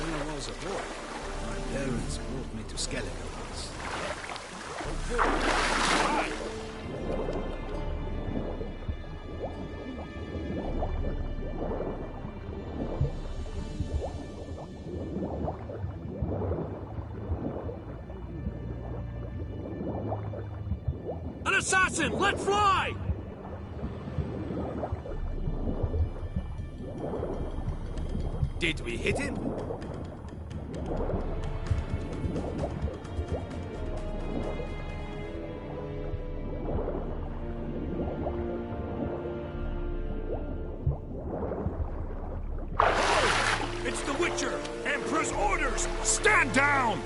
When I was a boy, my parents brought me to Skellige. An assassin! Let fly! Did we hit him? It's the Witcher! Emperor's orders! Stand down!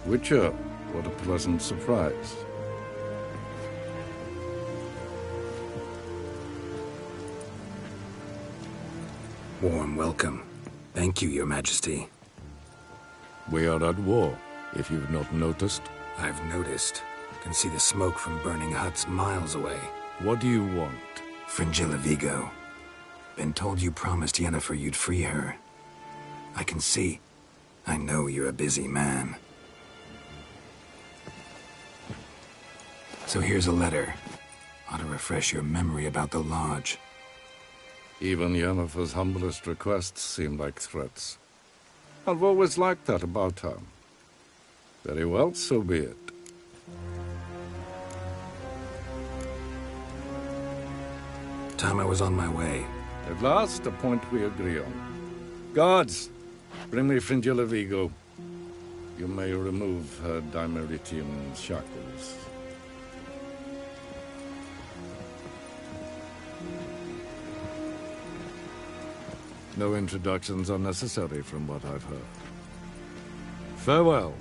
Witcher, what a pleasant surprise. Warm welcome. Thank you, Your Majesty. We are at war, if you've not noticed. I've noticed. Can see the smoke from burning huts miles away. What do you want? Fringilla Vigo. Been told you promised Yennefer you'd free her. I can see. I know you're a busy man. So here's a letter. Ought to refresh your memory about the Lodge. Even Yennefer's humblest requests seem like threats. I've always liked that about her. Very well, so be it. Time I was on my way. At last, a point we agree on. Guards, bring me Fringilla Vigo. You may remove her Dimeritium shackles. No introductions are necessary from what I've heard. Farewell.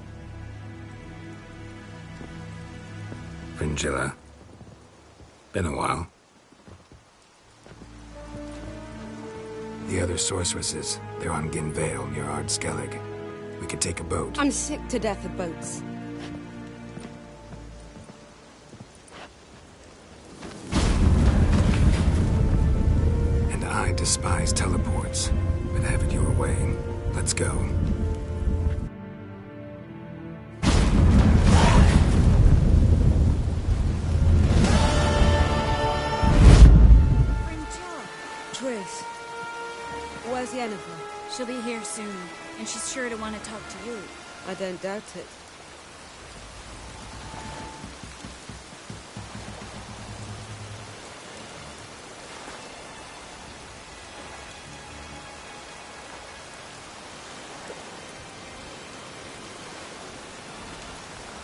Fringilla. Been a while. The other sorceresses, they're on Ginvale near Ard Skellig. We could take a boat. I'm sick to death of boats. And I despise teleports. But have it your way. Let's go. Triss. Where's Yennefer? She'll be here soon, and she's sure to want to talk to you. I don't doubt it.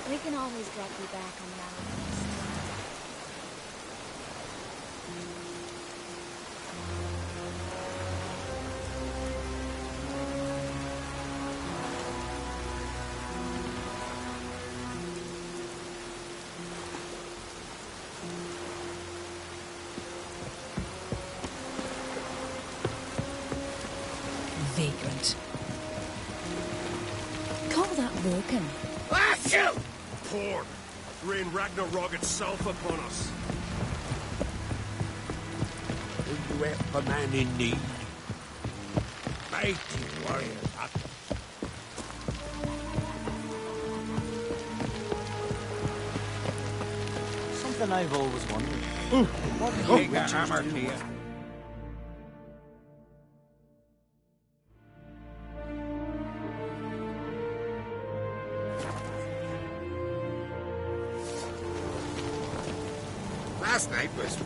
We can always drop you back on the island. Vagrant. Call that Vulcan. Achoo! Poor. Rain Ragnarok itself upon us. Will you help a man in need? Mighty warriors. Something I've always wondered. What did Take the a Witchers hammer do? to you. Last night was...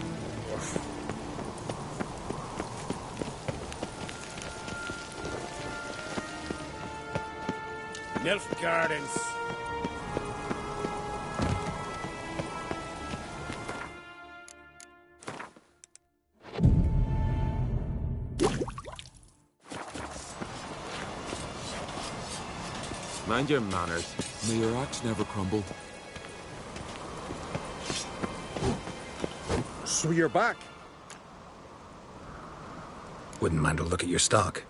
Nilfgaardens. Mind your manners. May your axe never crumble. So you're back. Wouldn't mind a look at your stock.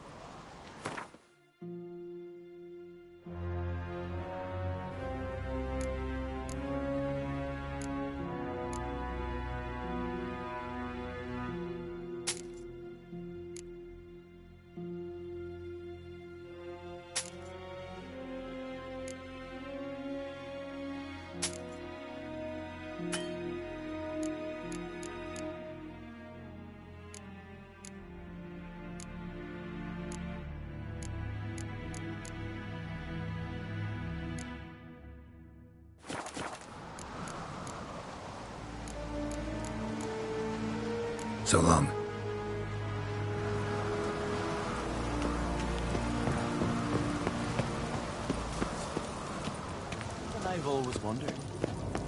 So long. And I've always wondered,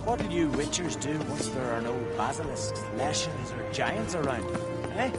what do you witchers do once there are no basilisks, leshes, or giants around? Eh?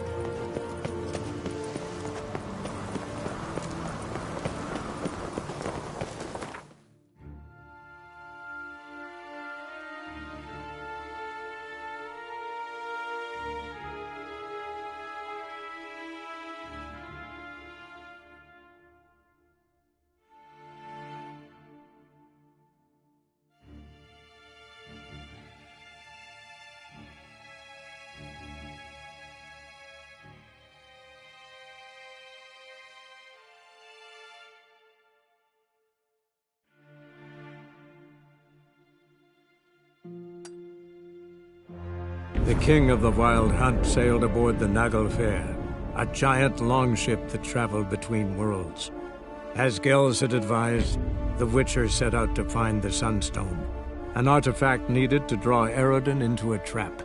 The king of the Wild Hunt sailed aboard the Naglfar, a giant longship that traveled between worlds. As Gels had advised, the Witcher set out to find the Sunstone, an artifact needed to draw Eredin into a trap.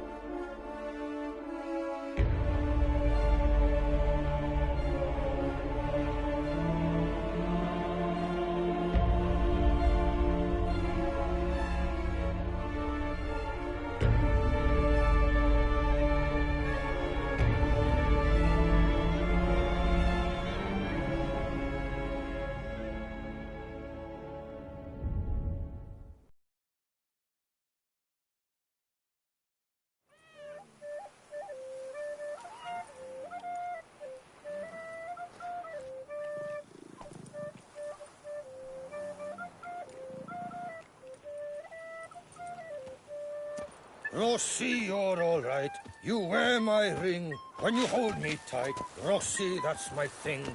Rossi, you're all right. You wear my ring when you hold me tight. Rossi, that's my thing.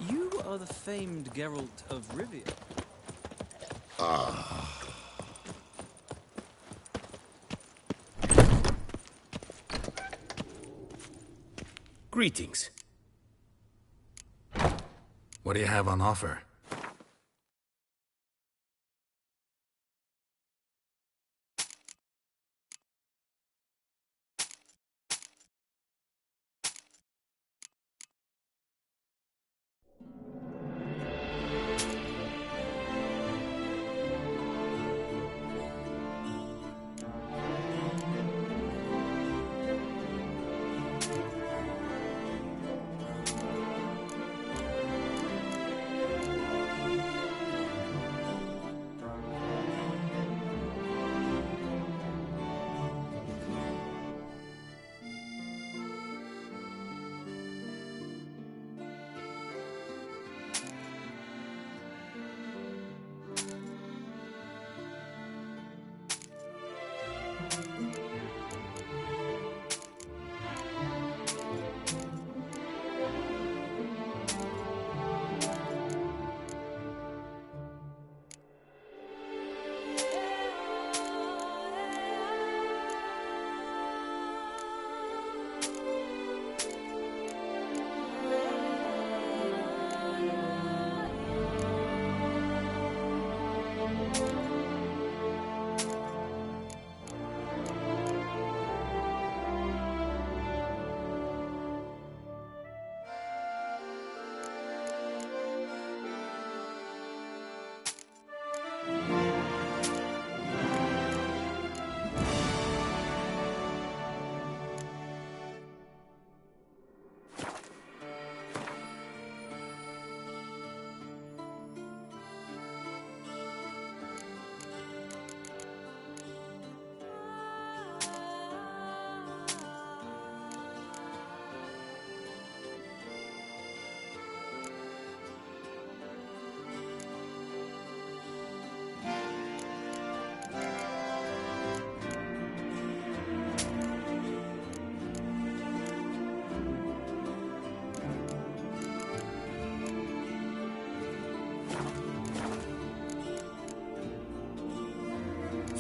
You are the famed Geralt of Rivia. Greetings. What do you have on offer?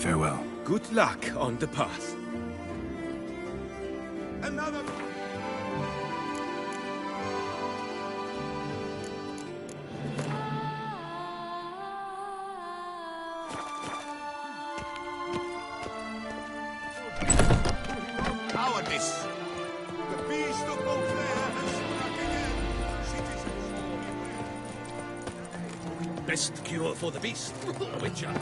Farewell. Good luck on the path. Another... Cowardice! The beast of Beauclair has struck again! Best cure for the beast, the Witcher.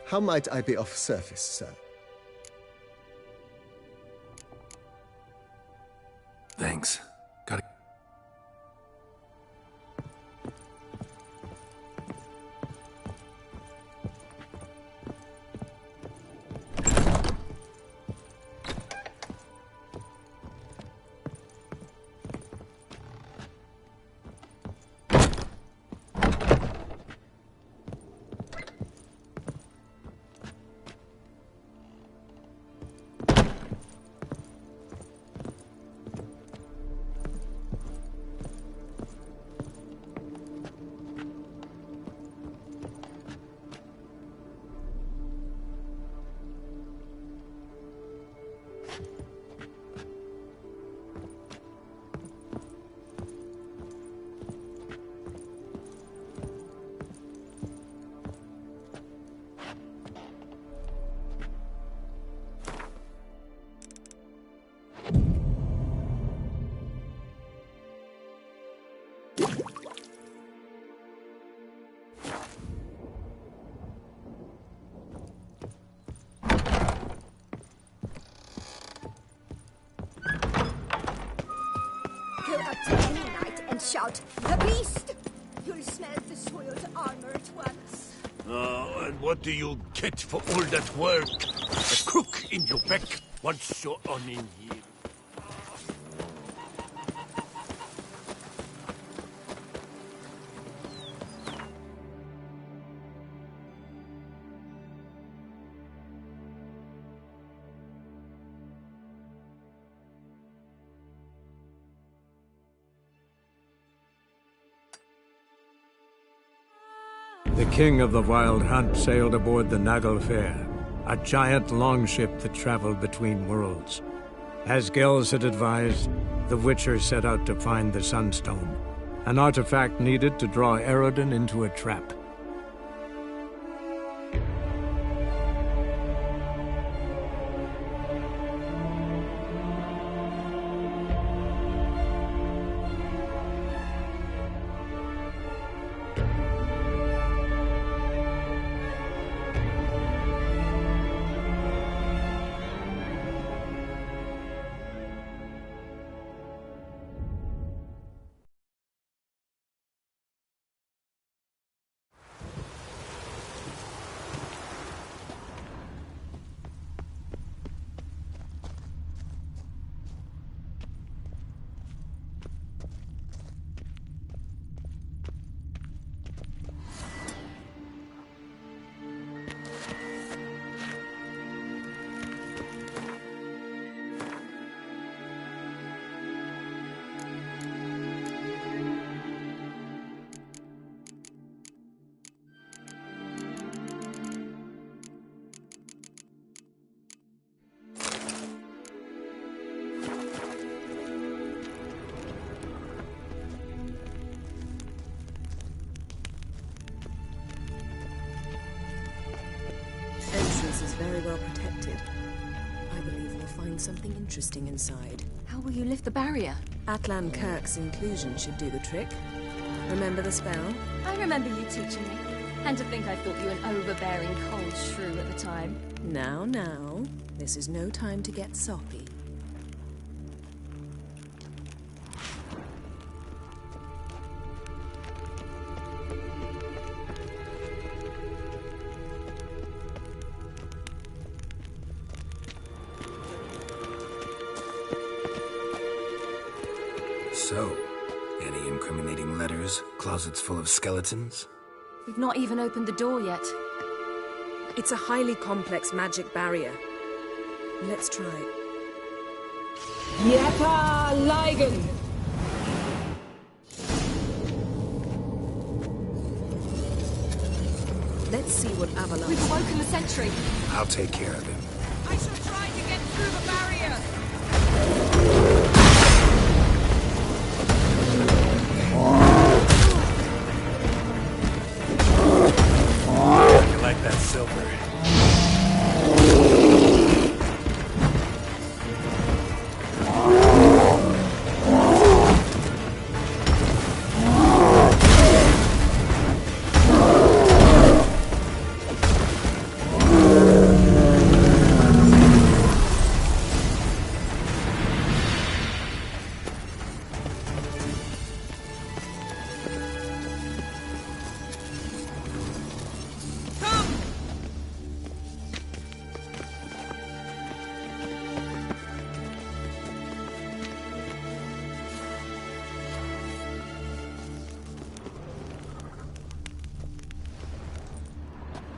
How might I be of service, sir? Thanks. Gotta... Go up to any knight and shout, "The beast!" You'll smell the soiled armor at once. And what do you get for all that work? A crook in your back once you're on in here. The king of the Wild Hunt sailed aboard the Naglfar, a giant longship that traveled between worlds. As Gels had advised, the Witcher set out to find the Sunstone, an artifact needed to draw Eredin into a trap. Entrance is very well protected. I believe we'll find something interesting inside. How will you lift the barrier? Atlan Kirk's inclusion should do the trick. Remember the spell? I remember you teaching me. And to think I thought you an overbearing cold shrew at the time. Now, now. This is no time to get soppy. So, any incriminating letters? Closets full of skeletons? We've not even opened the door yet. It's a highly complex magic barrier. Let's try. Yepa Ligen! Let's see what Avalon... We've awoken the sentry. I'll take care of him. I shall try to get through the barrier! You like that silver?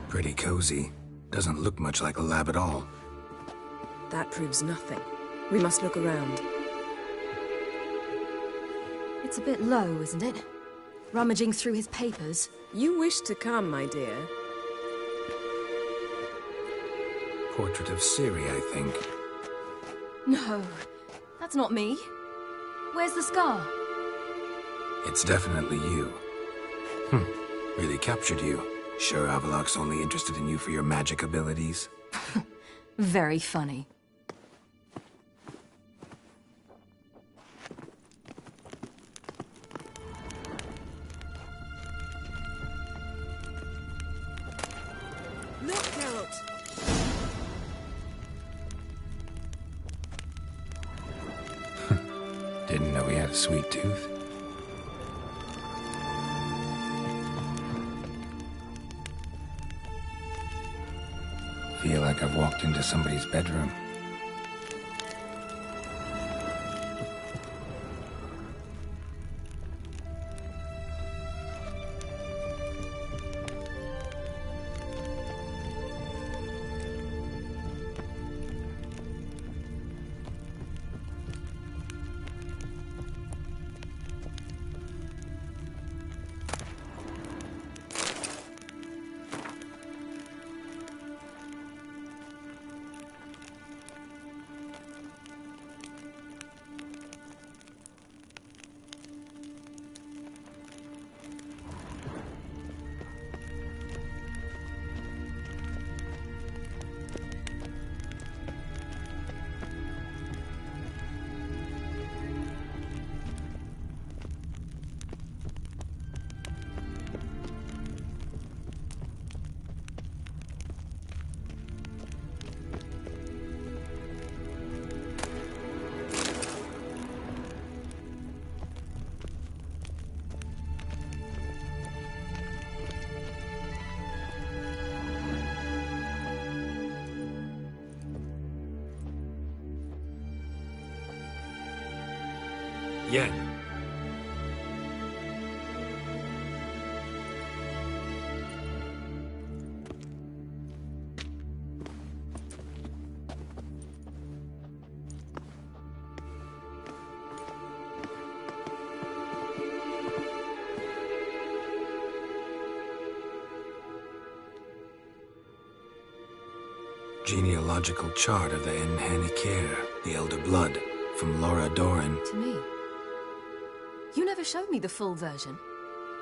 Pretty cozy. Doesn't look much like a lab at all. That proves nothing. We must look around. It's a bit low, isn't it? Rummaging through his papers. You wish to come, my dear. Portrait of Ciri, I think. No, that's not me. Where's the scar? It's definitely you. Really captured you. Sure Avallac'h's only interested in you for your magic abilities? Very funny. Look, Geralt! Didn't know he had a sweet tooth. Feel like I've walked into somebody's bedroom. Yen. Genealogical chart of the Enhanikir, the Elder Blood, from Laura Doran. To me. You never showed me the full version.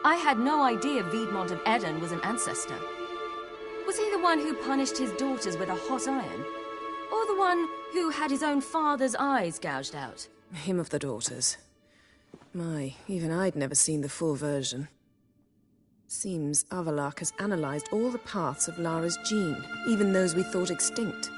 I had no idea Viedmont of Eden was an ancestor. Was he the one who punished his daughters with a hot iron? Or the one who had his own father's eyes gouged out? Him of the daughters. My, even I'd never seen the full version. Seems Avallac'h has analyzed all the paths of Lara's gene, even those we thought extinct.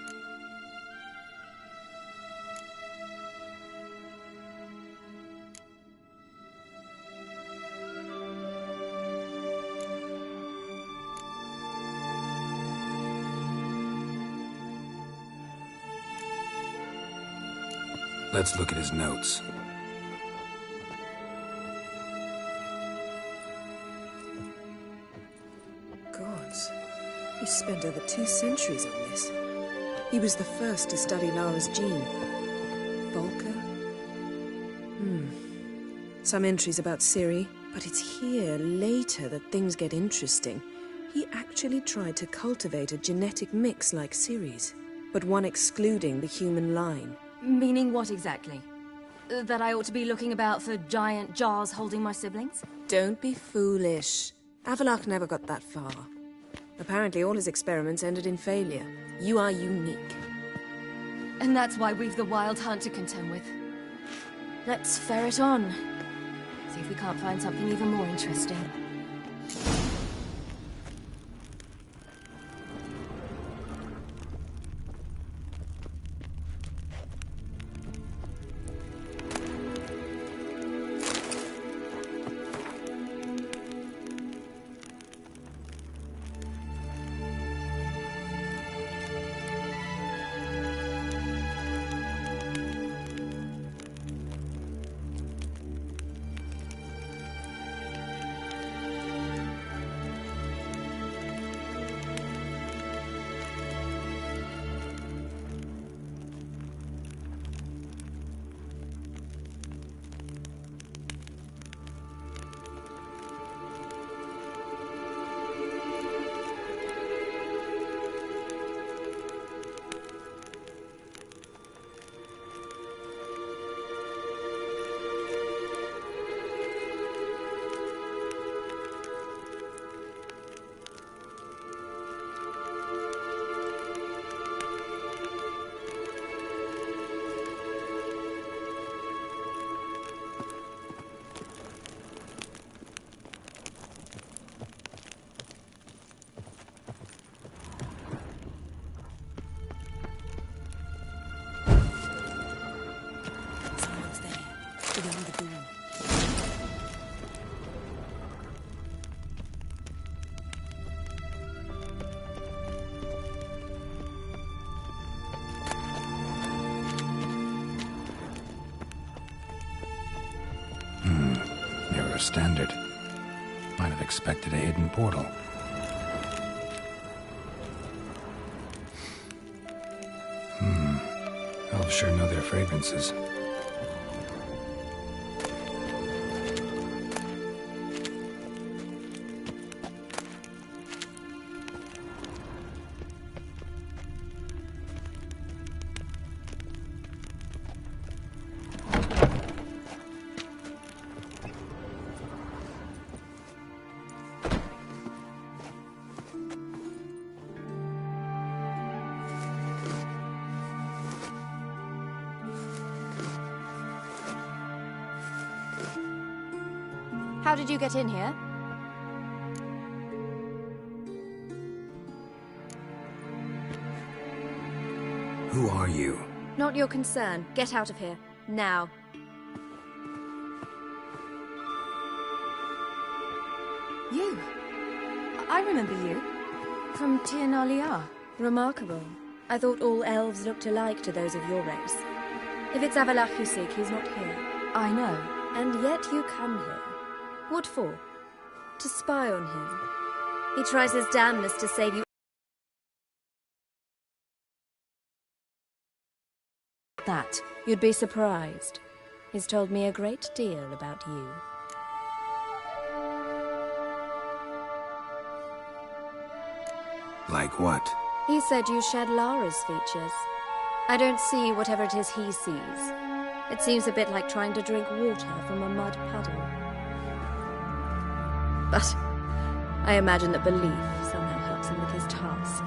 Let's look at his notes. Gods, he spent over 2 centuries on this. He was the first to study Lara's gene. Volker? Some entries about Ciri, but it's here, later, that things get interesting. He actually tried to cultivate a genetic mix like Ciri's, but one excluding the human line. Meaning what exactly? That I ought to be looking about for giant jars holding my siblings? Don't be foolish. Avallac'h never got that far. Apparently all his experiments ended in failure. You are unique. And that's why we've the Wild Hunt to contend with. Let's ferret on. See if we can't find something even more interesting. Standard. Might have expected a hidden portal. Elves sure know their fragrances. How did you get in here? Who are you? Not your concern. Get out of here. Now. You. I remember you. From Tir na Liar. Remarkable. I thought all elves looked alike to those of your race. If it's Avallac'h you seek, he's not here. I know. And yet you come here. What for? To spy on him. He tries his damnedest to save you. That. You'd be surprised. He's told me a great deal about you. Like what? He said you shared Lara's features. I don't see whatever it is he sees. It seems a bit like trying to drink water from a mud puddle. But I imagine that belief somehow helps him with his task.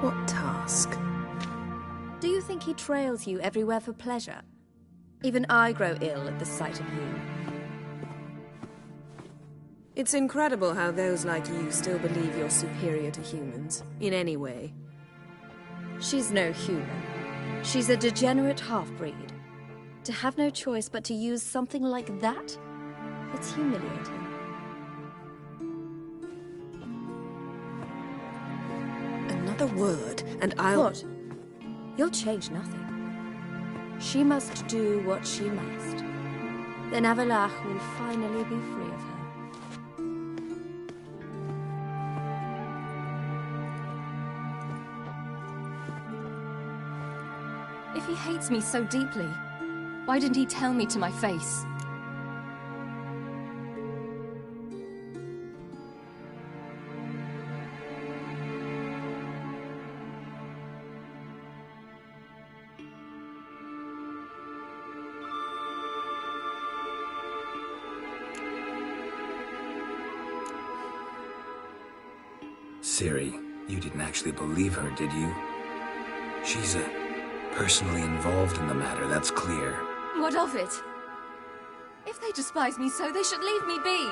What task? Do you think he trails you everywhere for pleasure? Even I grow ill at the sight of you. It's incredible how those like you still believe you're superior to humans, in any way. She's no human. She's a degenerate half-breed. To have no choice but to use something like that? It's humiliating. Another word, and I'll... What? You'll change nothing. She must do what she must. Then Avallac'h will finally be free of her. If he hates me so deeply, why didn't he tell me to my face? Ciri, you didn't actually believe her, did you? She's personally involved in the matter, that's clear. What of it? If they despise me so, they should leave me be.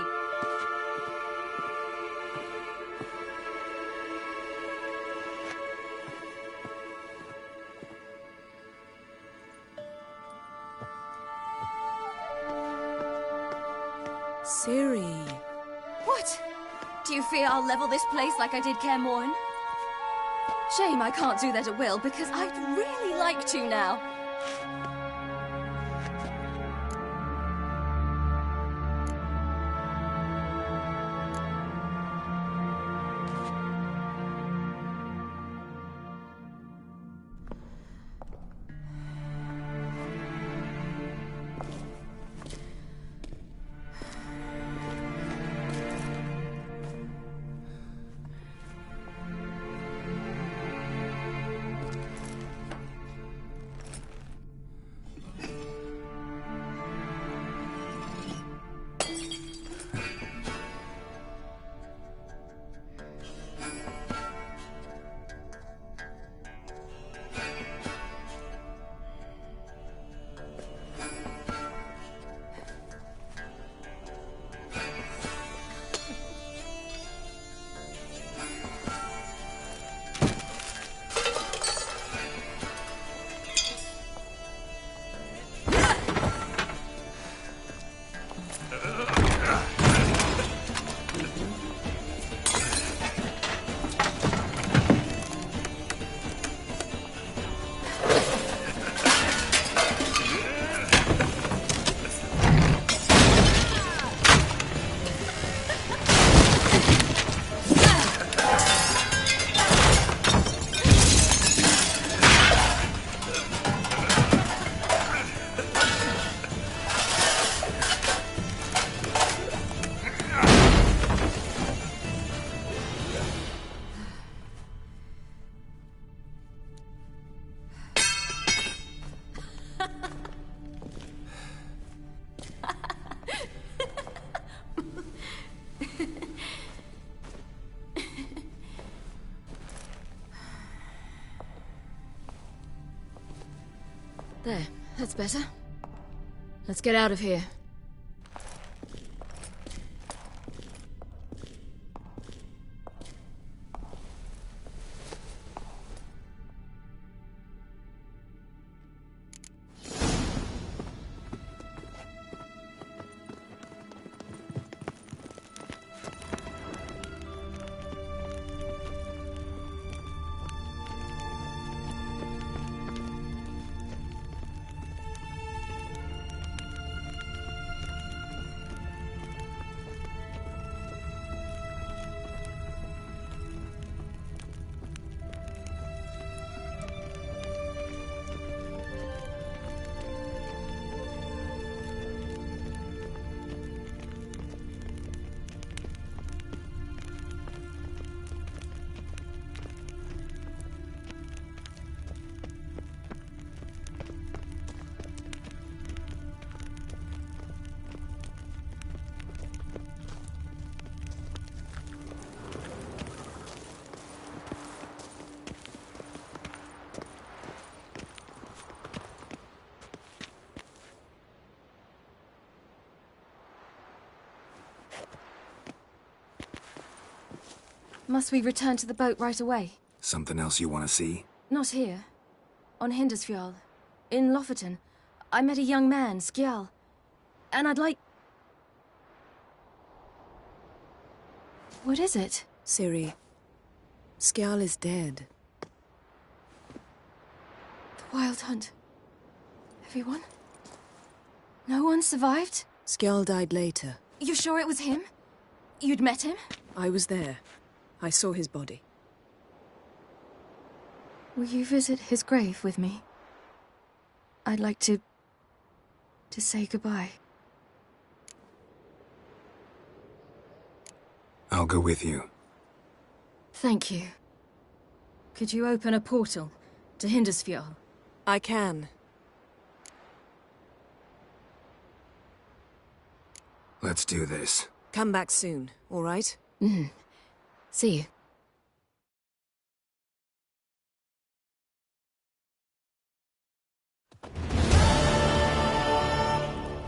Ciri. What? Do you fear I'll level this place like I did Kaer Morhen? Shame I can't do that at will, because I'd really like to now. There, that's better. Let's get out of here. Must we return to the boat right away? Something else you want to see? Not here. On Hindersfjall. In Lofoten. I met a young man, Skjal. And I'd like... What is it? Ciri. Skjal is dead. The Wild Hunt. Everyone? No one survived? Skjal died later. You sure it was him? You'd met him? I was there. I saw his body. Will you visit his grave with me? I'd like to say goodbye. I'll go with you. Thank you. Could you open a portal to Hindersfjall? I can. Let's do this. Come back soon, all right? Mm-hmm. See you.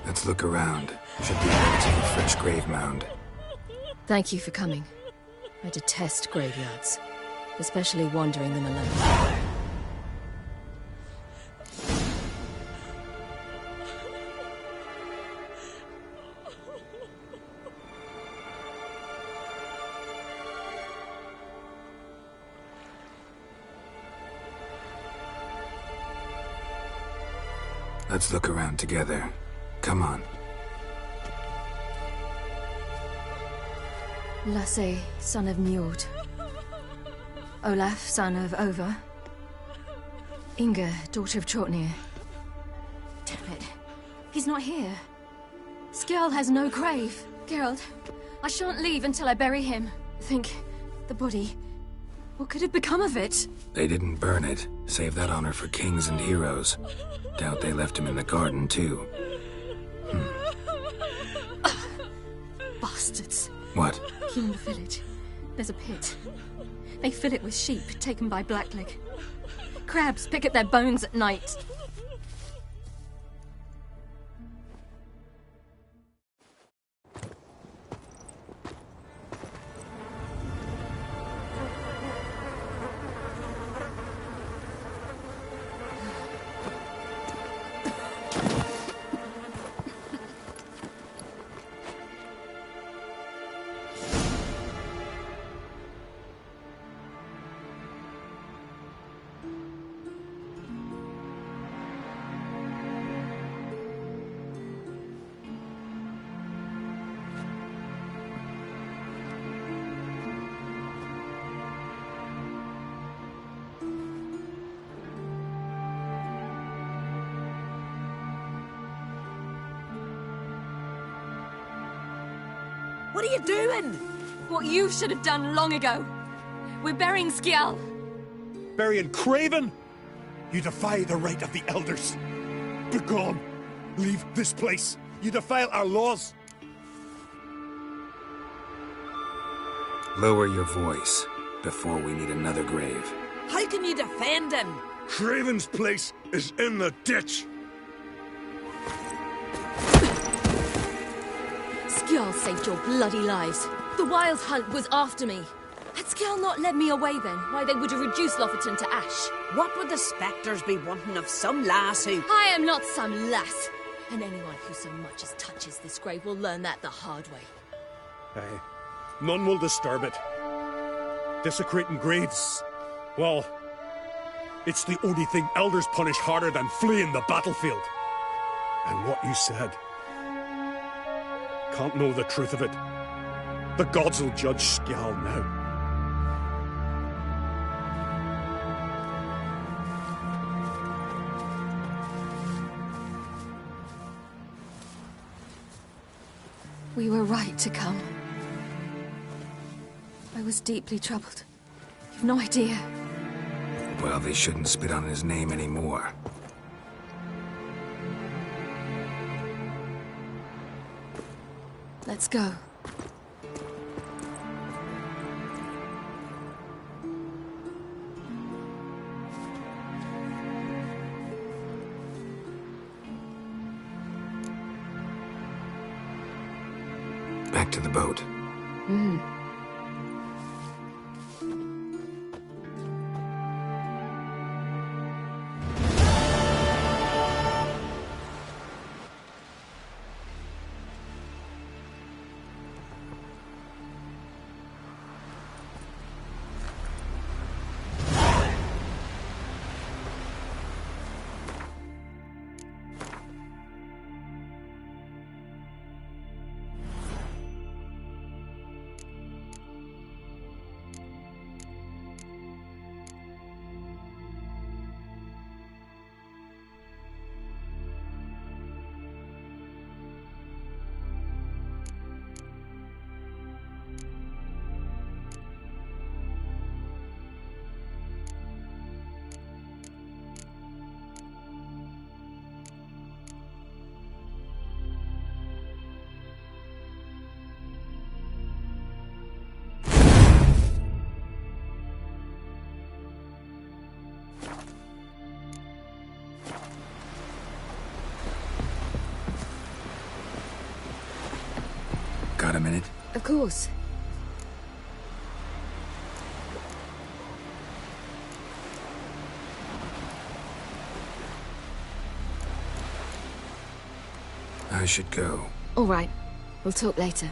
Let's look around. Should be able to take a fresh grave mound. Thank you for coming. I detest graveyards, especially wandering them alone. Let's look around together. Come on. Lasse, son of Njord. Olaf, son of Over. Inga, daughter of Trotnir. Damn it. He's not here. Skjal has no grave. Geralt, I shan't leave until I bury him. Think, the body. What could have become of it? They didn't burn it. Save that honor for kings and heroes. Doubt they left him in the garden, too. Bastards. What? Here in the village, there's a pit. They fill it with sheep taken by Blackleg. Crabs pick at their bones at night. What are you doing? What you should have done long ago. We're burying Skjal. Burying Craven? You defy the right of the elders. Begone. Leave this place. You defile our laws. Lower your voice before we need another grave. How can you defend him? Craven's place is in the ditch. Skjal saved your bloody lives. The Wild Hunt was after me. Had Skjal not led me away then, why they would have reduced Lofoten to ash. What would the spectres be wanting of some lass who... I am not some lass. And anyone who so much as touches this grave will learn that the hard way. Aye. None will disturb it. Desecrating graves, well, it's the only thing elders punish harder than fleeing the battlefield. And what you said... Can't know the truth of it. The gods will judge Skjal now. We were right to come. I was deeply troubled. You've no idea. Well, they shouldn't spit on his name anymore. Let's go. Back to the boat. Got a minute? Of course. I should go. All right. We'll talk later.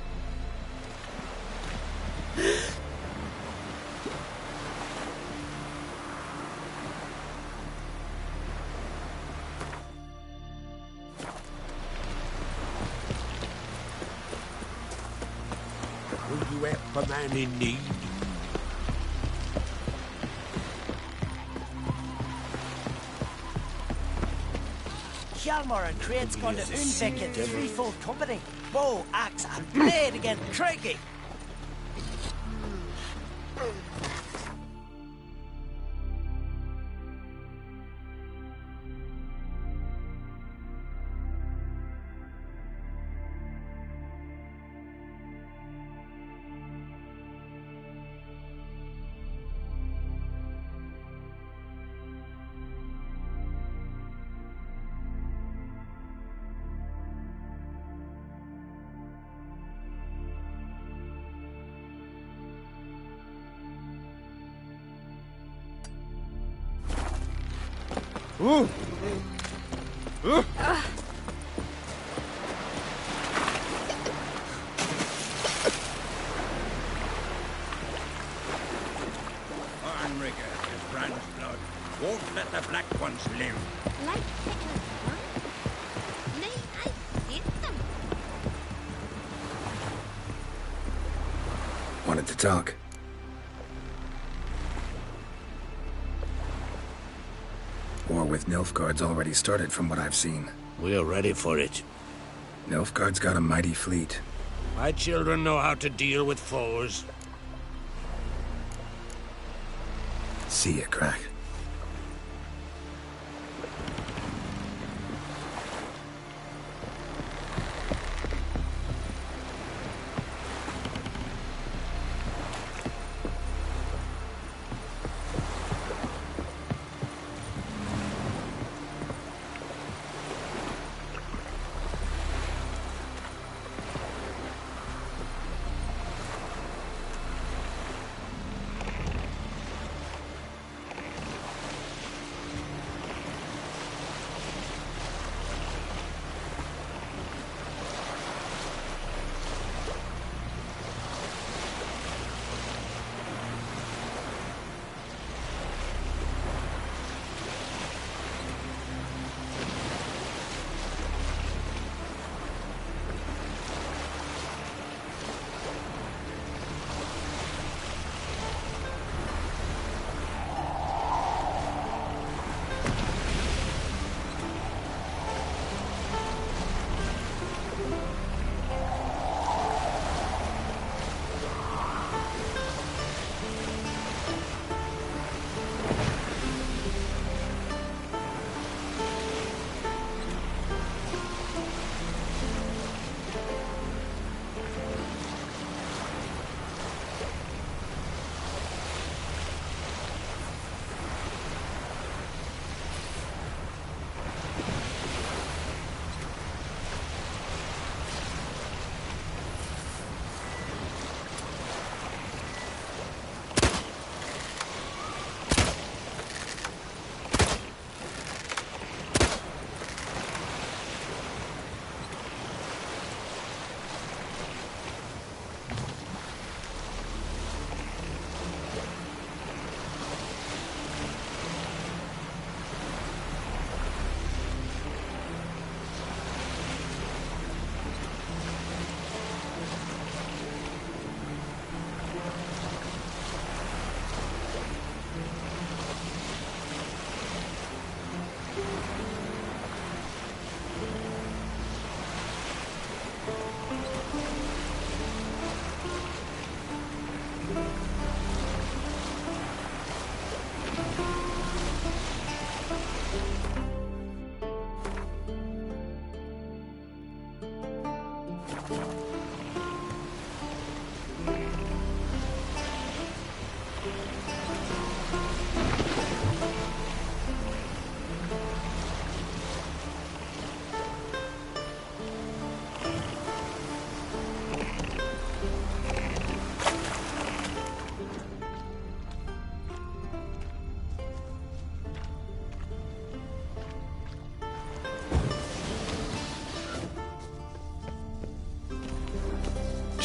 Will you help a man in need? Hjalmar and Crait's gone to Unvik in threefold company. Bow, axe, and blade against Craigie. Ooh. Arnrigger is Brand's blood. Won't let the black ones live. Like picking one? Nay, I hate them. Wanted to talk. War with Nilfgaard's already started from what I've seen. We're ready for it. Nilfgaard's got a mighty fleet. My children know how to deal with foes. See ya, Crack.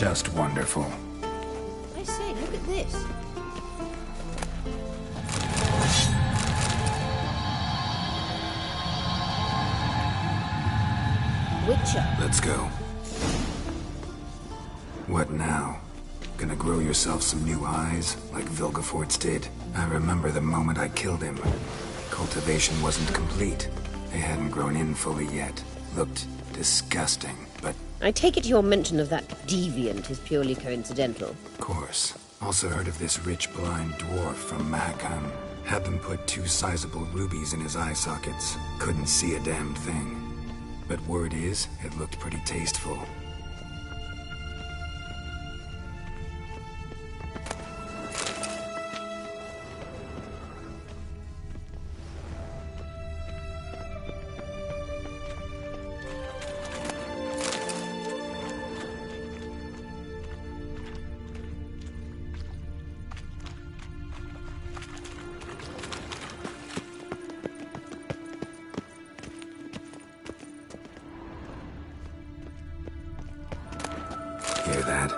Just wonderful. I say, look at this. Witcher. Let's go. What now? Gonna grow yourself some new eyes, like Vilgefortz did? I remember the moment I killed him. Cultivation wasn't complete. They hadn't grown in fully yet. Looked disgusting, but... I take it your mention of that deviant is purely coincidental. Of course. Also heard of this rich blind dwarf from Mahakam. Had them put 2 sizable rubies in his eye sockets. Couldn't see a damn thing. But word is, it looked pretty tasteful. Hear that?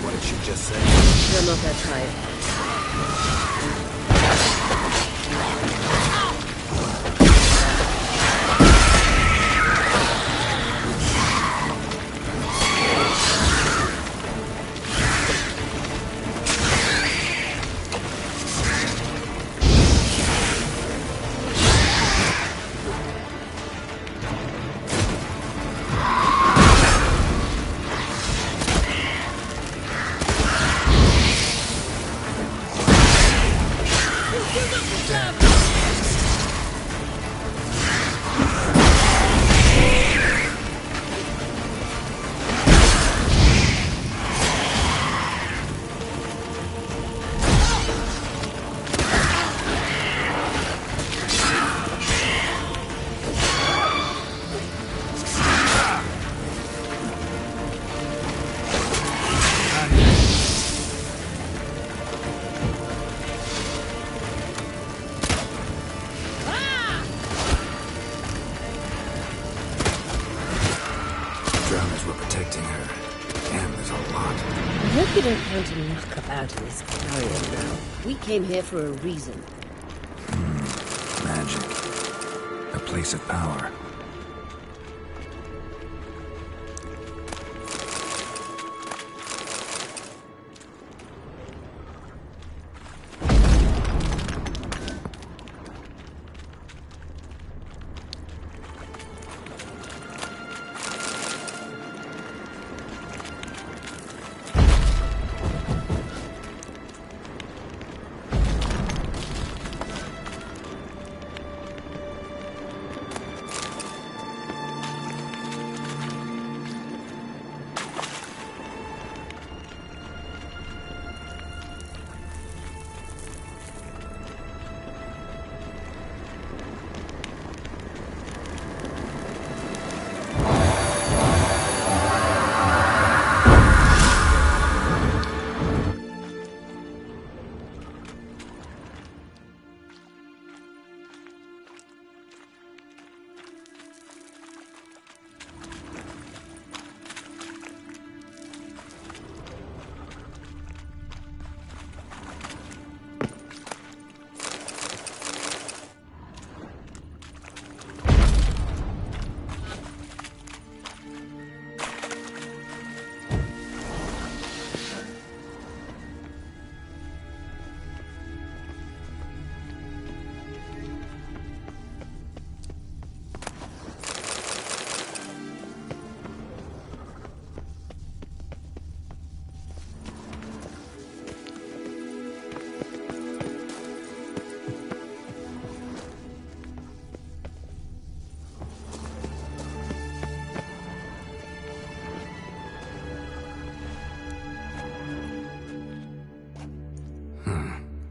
What did she just say? You're not that tired. Drowners were protecting her. Damn, there's a lot. I hope you don't want to muck about in this carrion now. We came here for a reason. Magic. A place of power.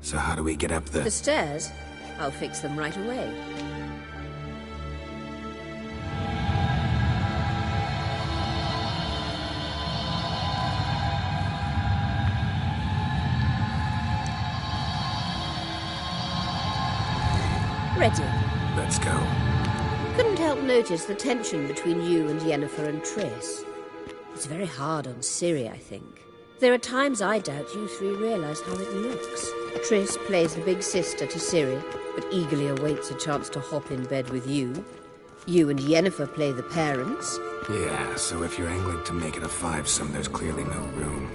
So how do we get up The stairs? I'll fix them right away. Ready. Let's go. Couldn't help notice the tension between you and Yennefer and Triss. It's very hard on Ciri, I think. There are times I doubt you three realize how it looks. Triss plays the big sister to Ciri, but eagerly awaits a chance to hop in bed with you. You and Yennefer play the parents. Yeah, so if you're angling to make it a fivesome, there's clearly no room.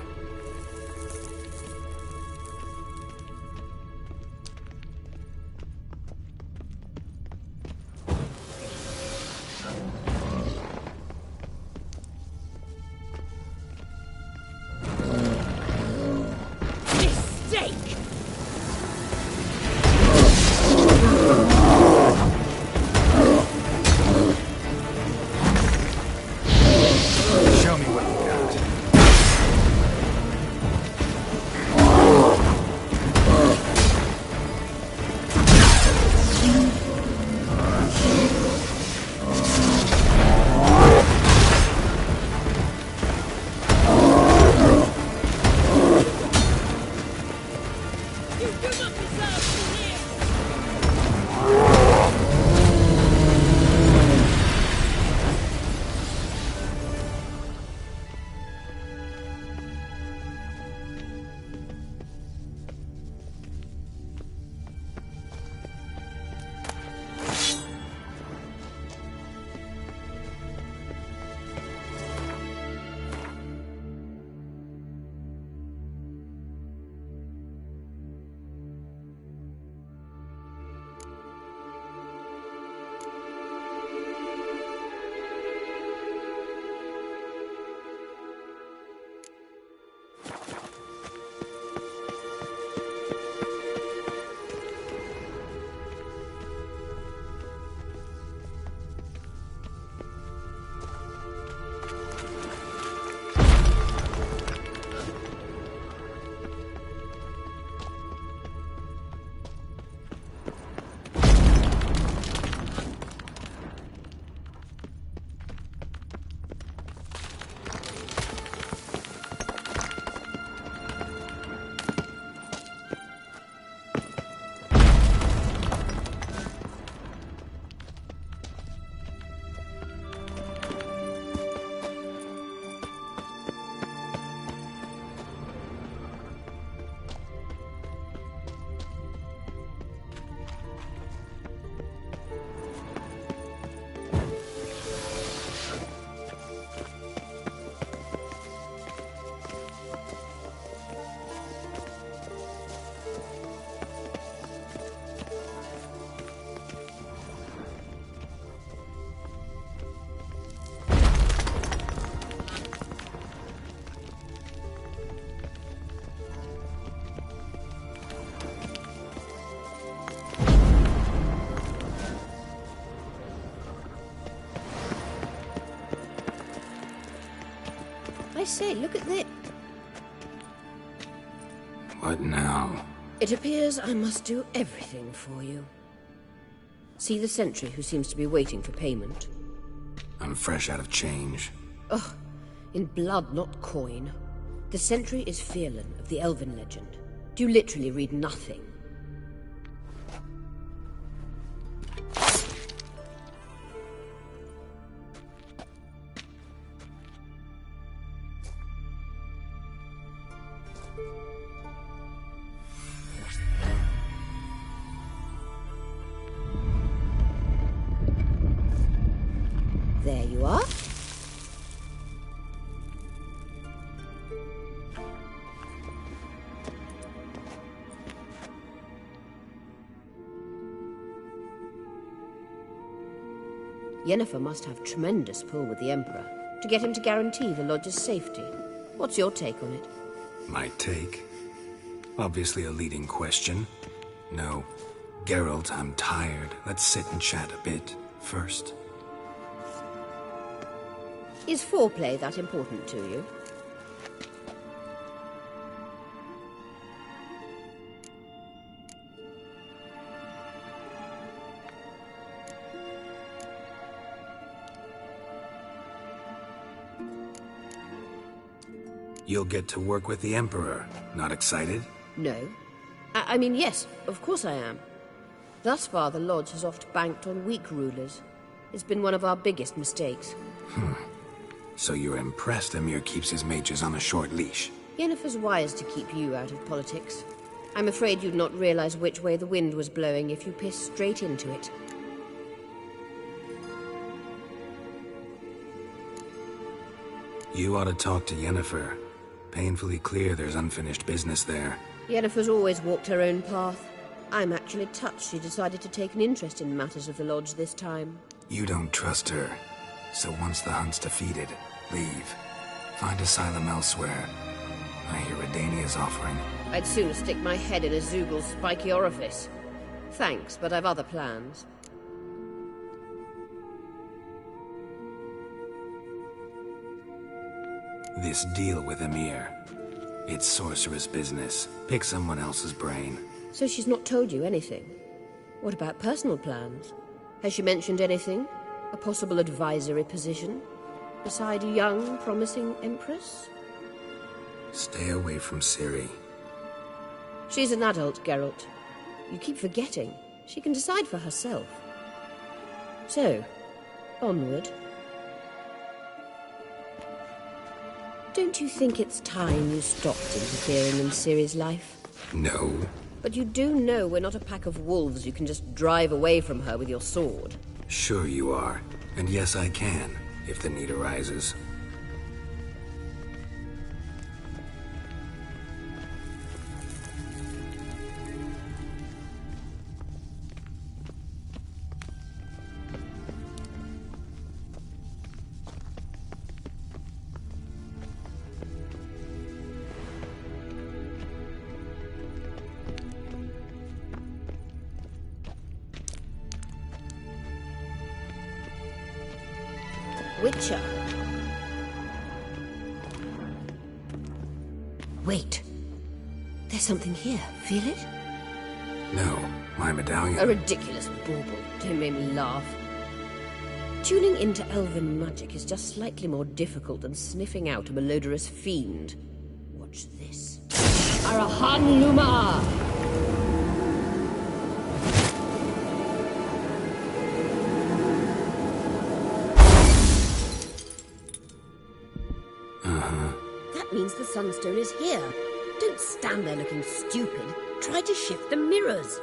I say, look at this. What now? It appears I must do everything for you. See the sentry who seems to be waiting for payment? I'm fresh out of change. Ugh, in blood, not coin. The sentry is Firlan of the Elven legend. Do you literally read nothing? There you are. Yennefer must have tremendous pull with the Emperor to get him to guarantee the Lodge's safety. What's your take on it? My take? Obviously a leading question. No. Geralt, I'm tired. Let's sit and chat a bit first. Is foreplay that important to you? You'll get to work with the Emperor. Not excited? No. I mean, yes, of course I am. Thus far, the Lodge has oft banked on weak rulers. It's been one of our biggest mistakes. So you're impressed Emir keeps his mages on a short leash? Yennefer's wise to keep you out of politics. I'm afraid you'd not realize which way the wind was blowing if you pissed straight into it. You ought to talk to Yennefer. Painfully clear there's unfinished business there. Yennefer's always walked her own path. I'm actually touched she decided to take an interest in matters of the Lodge this time. You don't trust her. So once the hunt's defeated, leave. Find asylum elsewhere. I hear Redania's offering. I'd sooner stick my head in a Zoogl's spiky orifice. Thanks, but I've other plans. This deal with Emir. It's sorceress business. Pick someone else's brain. So she's not told you anything? What about personal plans? Has she mentioned anything? A possible advisory position? Beside a young, promising Empress? Stay away from Ciri. She's an adult, Geralt. You keep forgetting. She can decide for herself. So, onward. Don't you think it's time you stopped interfering in Ciri's life? No. But you do know we're not a pack of wolves you can just drive away from her with your sword. Sure you are. And yes, I can, if the need arises. Witcher. Wait. There's something here. Feel it? No, my medallion. A ridiculous bauble. Don't make me laugh. Tuning into elven magic is just slightly more difficult than sniffing out a malodorous fiend. Watch this. Arahan Luma! Means the Sunstone is here. Don't stand there looking stupid. Try to shift the mirrors.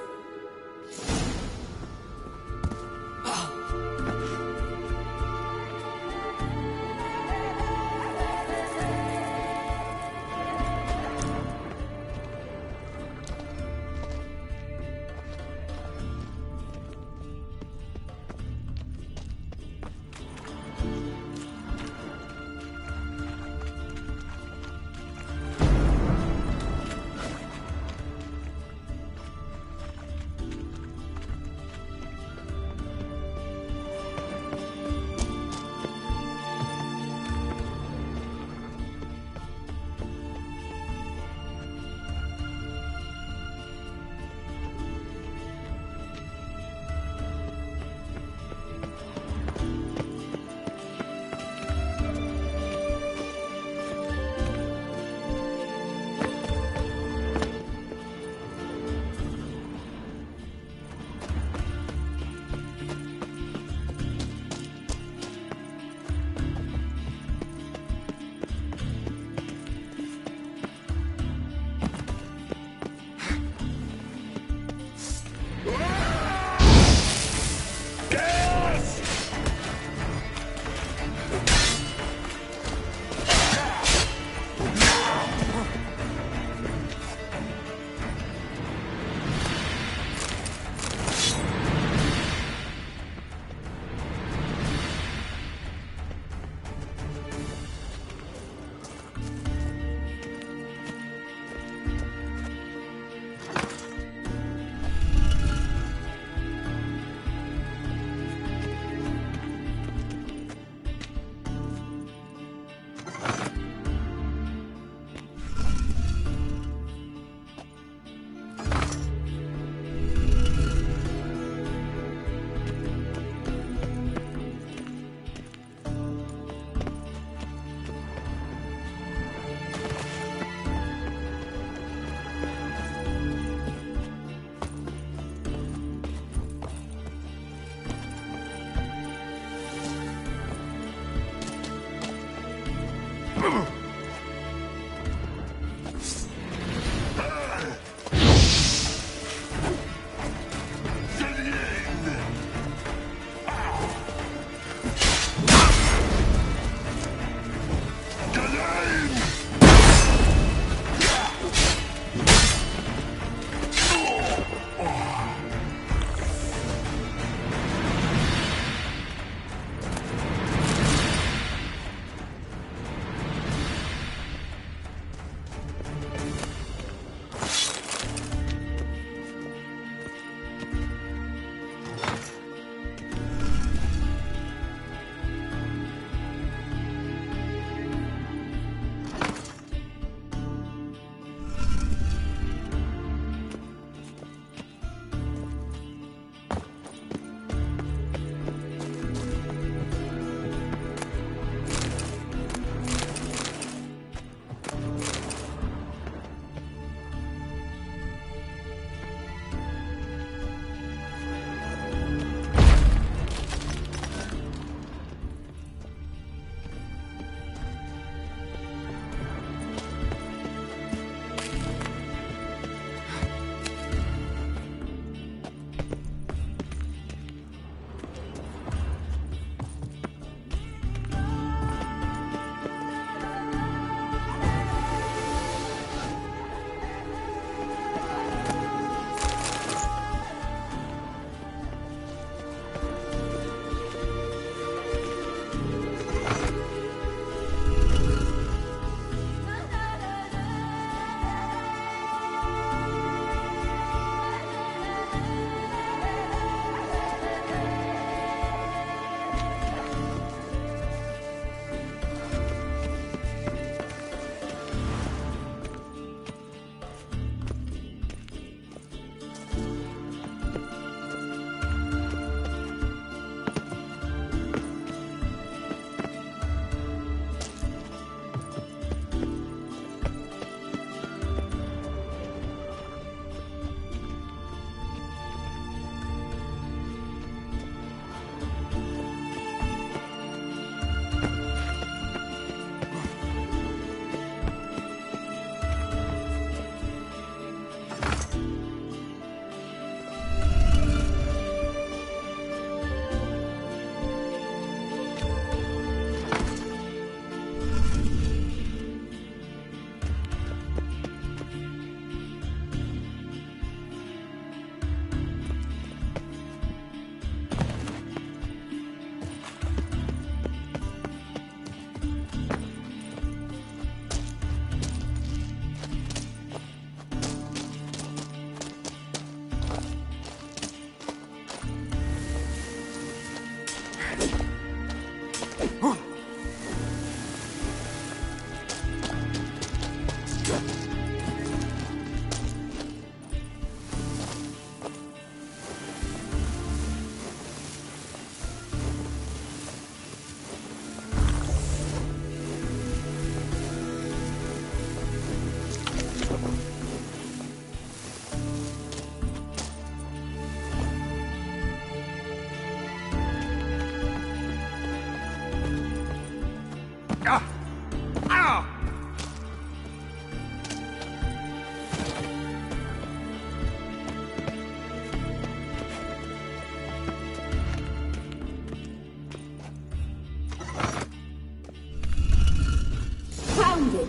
Found it!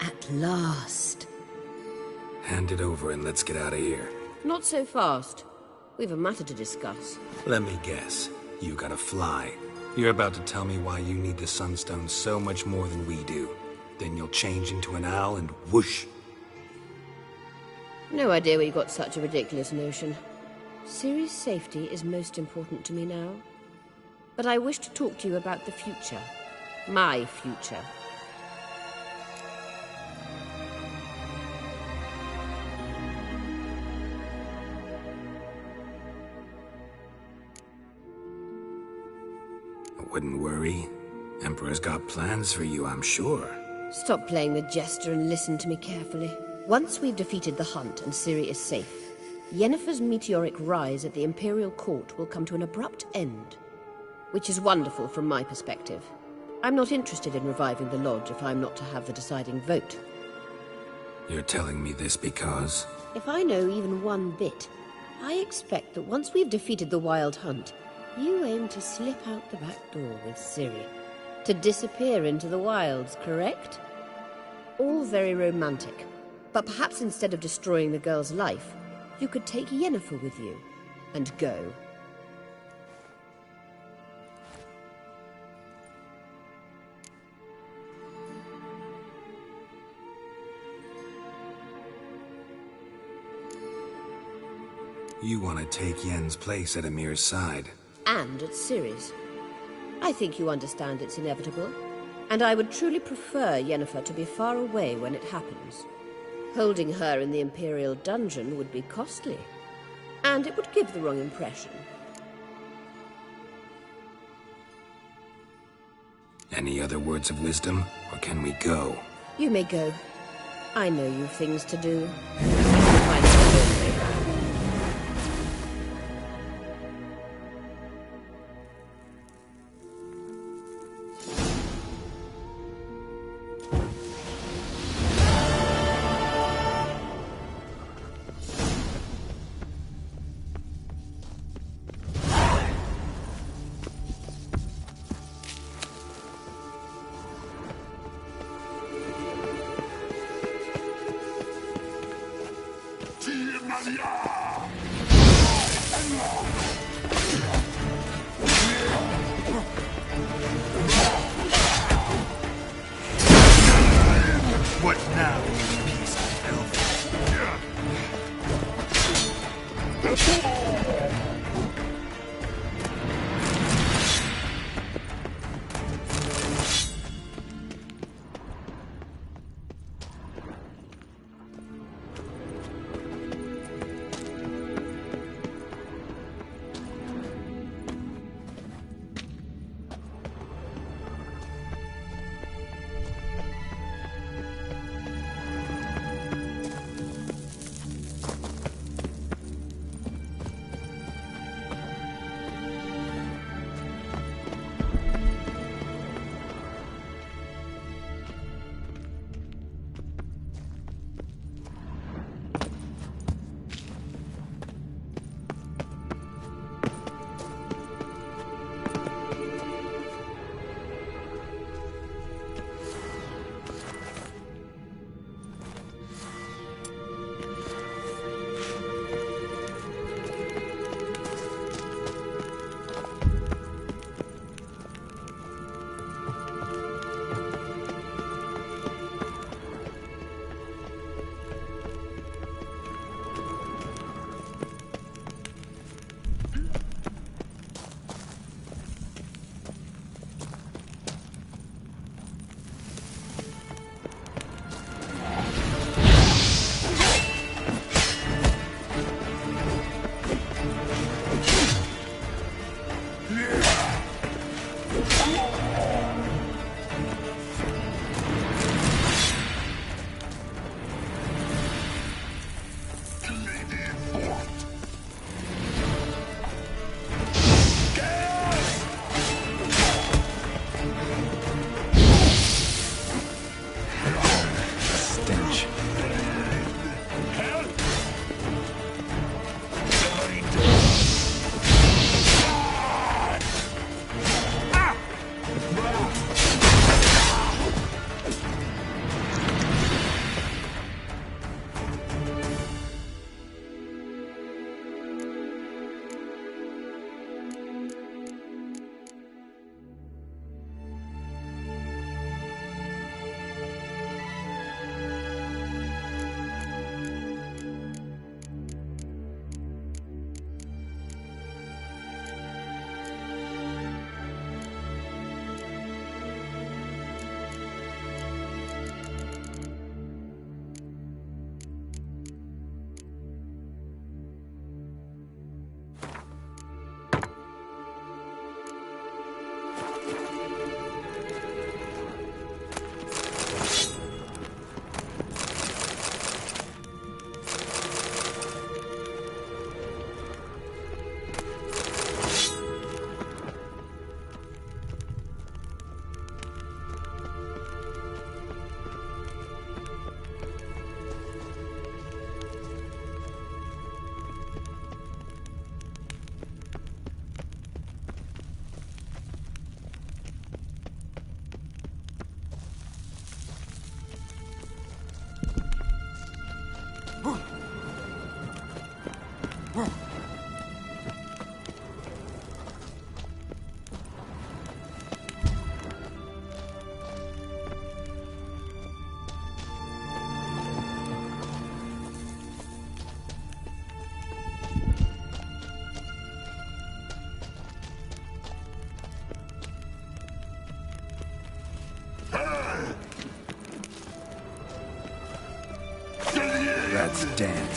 At last. Hand it over and let's get out of here. Not so fast. We've a matter to discuss. Let me guess. You gotta fly. You're about to tell me why you need the Sunstone so much more than we do. Then you'll change into an owl and whoosh. No idea where you got such a ridiculous notion. Ciri's safety is most important to me now. But I wish to talk to you about the future. My future. Wouldn't worry. Emperor's got plans for you, I'm sure. Stop playing the jester and listen to me carefully. Once we've defeated the hunt and Ciri is safe, Yennefer's meteoric rise at the Imperial Court will come to an abrupt end. Which is wonderful from my perspective. I'm not interested in reviving the Lodge if I'm not to have the deciding vote. You're telling me this because... If I know even one bit, I expect that once we've defeated the Wild Hunt, you aim to slip out the back door with Ciri. To disappear into the wilds, correct? All very romantic. But perhaps instead of destroying the girl's life, you could take Yennefer with you. And go. You want to take Yen's place at Emir's side. And at Ciri's. I think you understand it's inevitable, and I would truly prefer Yennefer to be far away when it happens. Holding her in the Imperial dungeon would be costly, and it would give the wrong impression. Any other words of wisdom, or can we go? You may go. I know you've things to do. Find some way. What now, you piece of elf? Let's dance.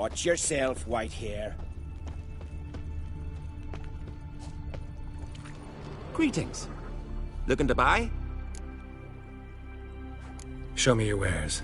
Watch yourself, Whitehair. Greetings. Looking to buy? Show me your wares.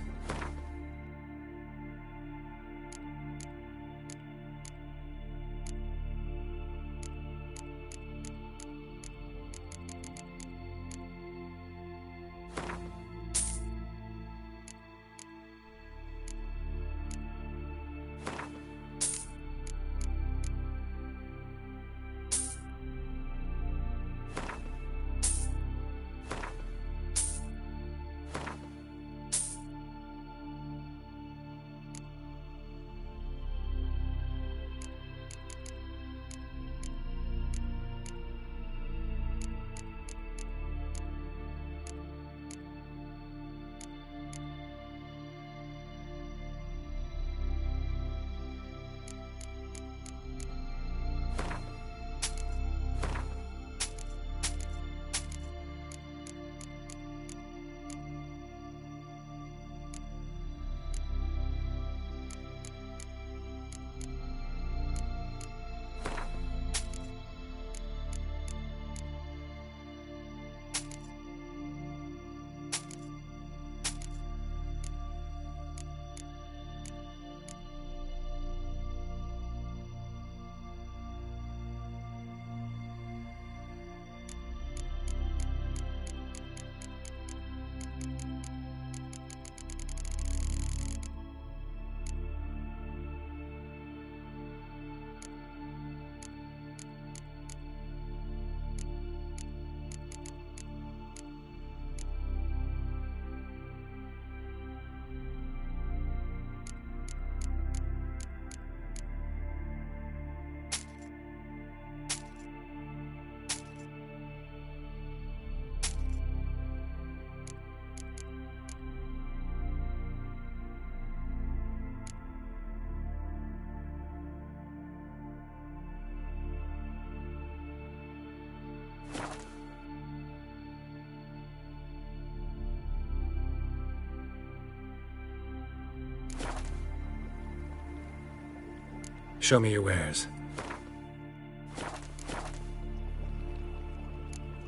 Show me your wares.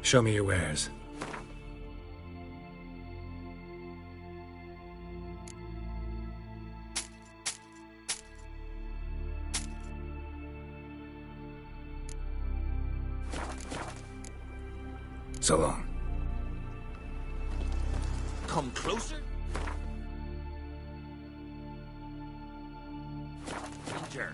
Show me your wares. So long. Come closer? Danger.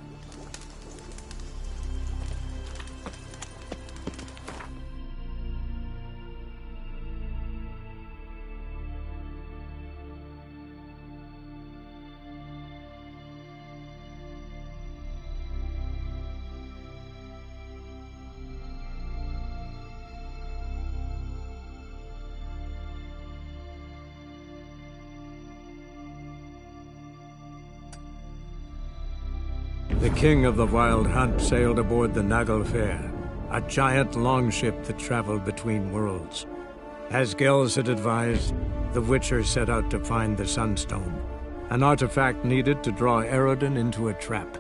The king of the Wild Hunt sailed aboard the Naglfar, a giant longship that traveled between worlds. As Gels had advised, the Witcher set out to find the Sunstone, an artifact needed to draw Eredin into a trap.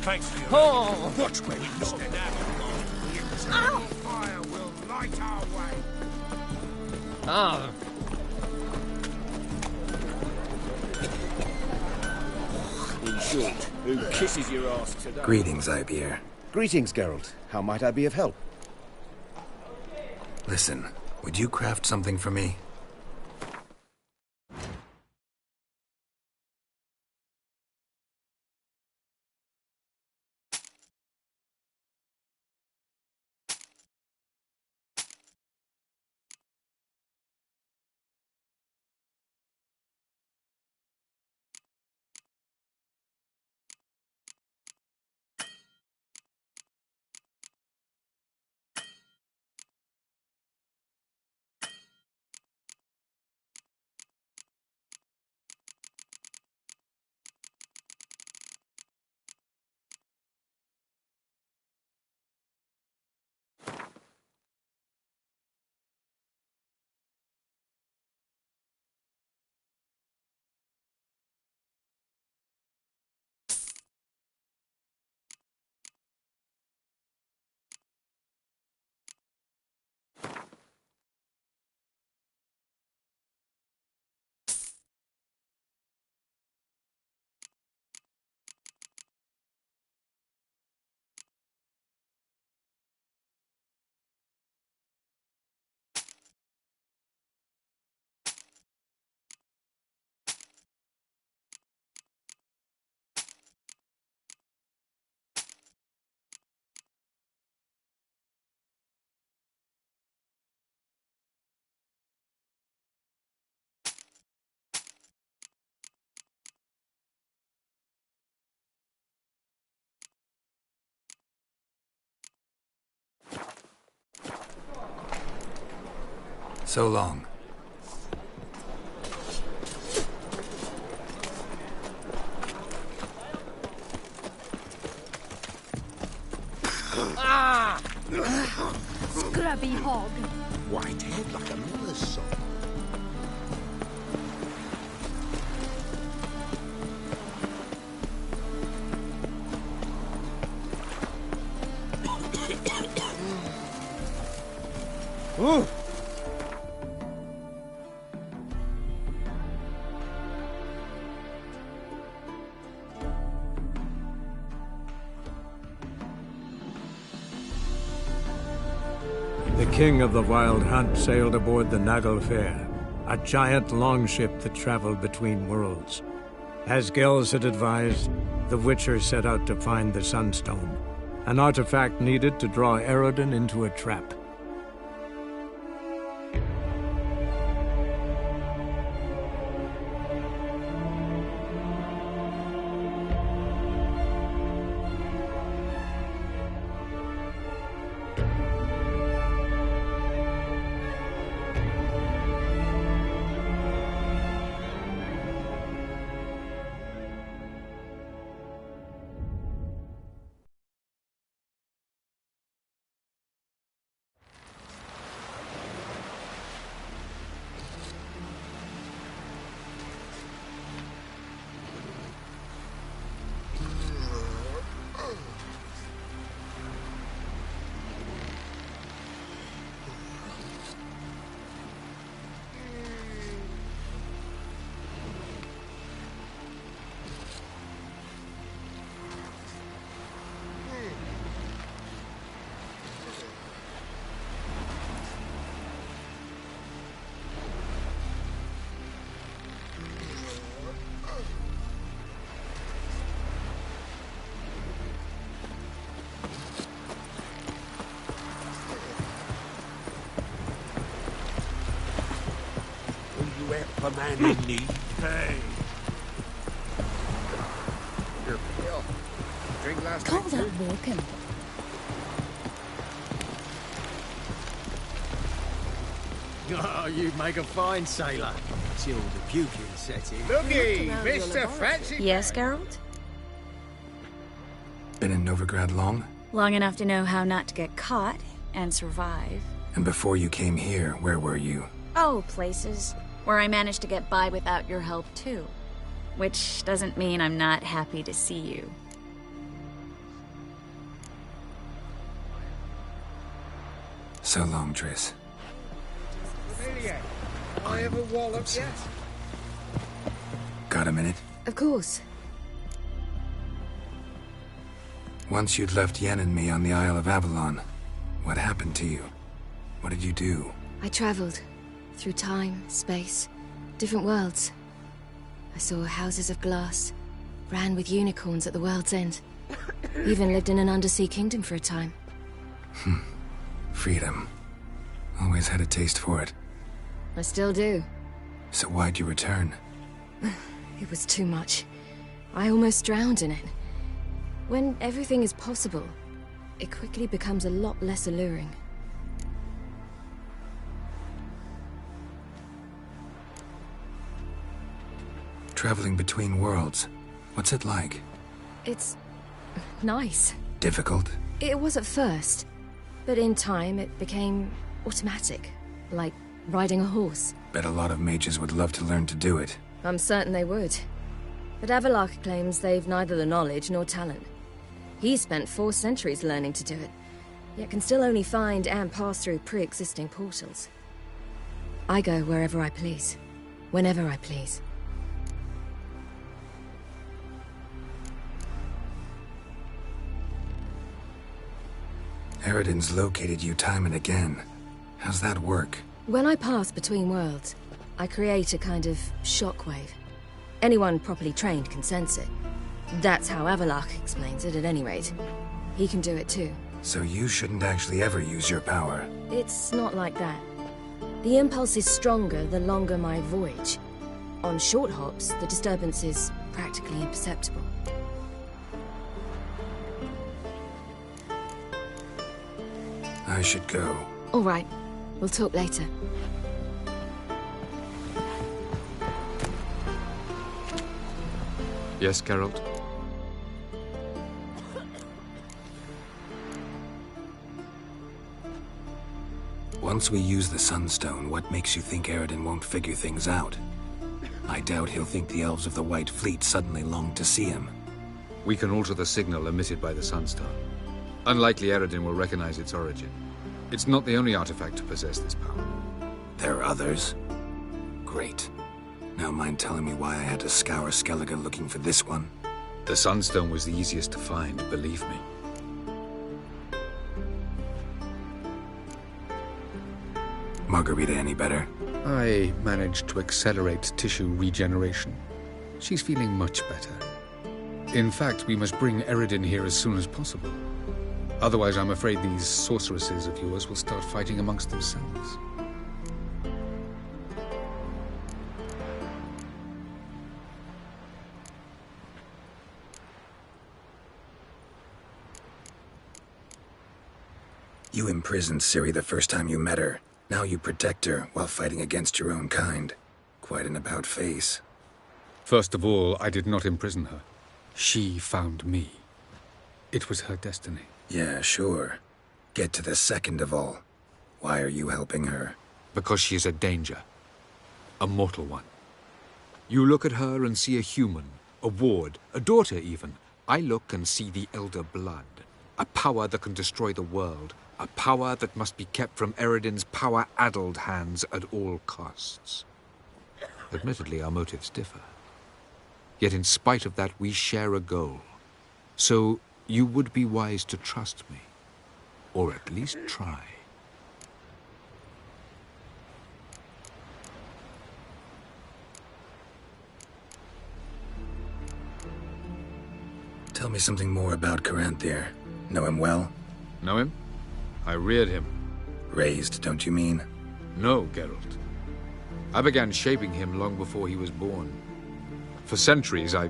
Thanks for your Oh! Watch where you look. Ow! Fire will light our way. Ah. In short, who kisses your ass today? Greetings, Ibeer. Greetings, Geralt. How might I be of help? Listen, would you craft something for me? So long. Ah! Scrubby hog. White head like a miller's son. Ooh. The king of the Wild Hunt sailed aboard the Naglfar, a giant longship that traveled between worlds. As Gels had advised, the Witcher set out to find the Sunstone, an artifact needed to draw Eredin into a trap. A man in need. Hey. Here, Bill. Drink last Call night, that too? walking. Oh, you'd make a fine sailor. Till the puking set in. Looky, Mr. Fancy. Yes, Geralt? Been in Novigrad long? Long enough to know how not to get caught and survive. And before you came here, where were you? Oh, places where I managed to get by without your help, too. Which doesn't mean I'm not happy to see you. So long, Triss. Amelia, I have a wallop yet? Got a minute? Of course. Once you'd left Yen and me on the Isle of Avalon, what happened to you? What did you do? I traveled through time, space, different worlds. I saw houses of glass, ran with unicorns at the world's end. Even lived in an undersea kingdom for a time. Freedom. Always had a taste for it. I still do. So why'd you return? It was too much. I almost drowned in it. When everything is possible, it quickly becomes a lot less alluring. Traveling between worlds, what's it like? It's nice. Difficult? It was at first, but in time it became automatic, like riding a horse. Bet a lot of mages would love to learn to do it. I'm certain they would. But Avallac'h claims they've neither the knowledge nor talent. He spent 4 centuries learning to do it, yet can still only find and pass through pre-existing portals. I go wherever I please, whenever I please. Eredin's located you time and again. How's that work? When I pass between worlds, I create a kind of shockwave. Anyone properly trained can sense it. That's how Avallac'h explains it, at any rate. He can do it too. So you shouldn't actually ever use your power. It's not like that. The impulse is stronger the longer my voyage. On short hops, the disturbance is practically imperceptible. I should go. All right. We'll talk later. Yes, Geralt? Once we use the Sunstone, what makes you think Eredin won't figure things out? I doubt he'll think the Elves of the White Fleet suddenly long to see him. We can alter the signal emitted by the Sunstone. Unlikely Eredin will recognize its origin. It's not the only artifact to possess this power. There are others? Great. Now mind telling me why I had to scour Skellige looking for this one? The Sunstone was the easiest to find, believe me. Margarita any better? I managed to accelerate tissue regeneration. She's feeling much better. In fact, we must bring Eredin here as soon as possible. Otherwise, I'm afraid these sorceresses of yours will start fighting amongst themselves. You imprisoned Ciri the first time you met her. Now you protect her while fighting against your own kind. Quite an about-face. First of all, I did not imprison her. She found me. It was her destiny. Yeah, sure. Get to the second of all. Why are you helping her? Because she is a danger. A mortal one. You look at her and see a human, a ward, a daughter even. I look and see the Elder Blood. A power that can destroy the world. A power that must be kept from Eredin's power-addled hands at all costs. Admittedly, our motives differ. Yet in spite of that, we share a goal. So, you would be wise to trust me. Or at least try. Tell me something more about Caranthir. Know him well? Know him? I reared him. Raised, don't you mean? No, Geralt. I began shaping him long before he was born. For centuries, I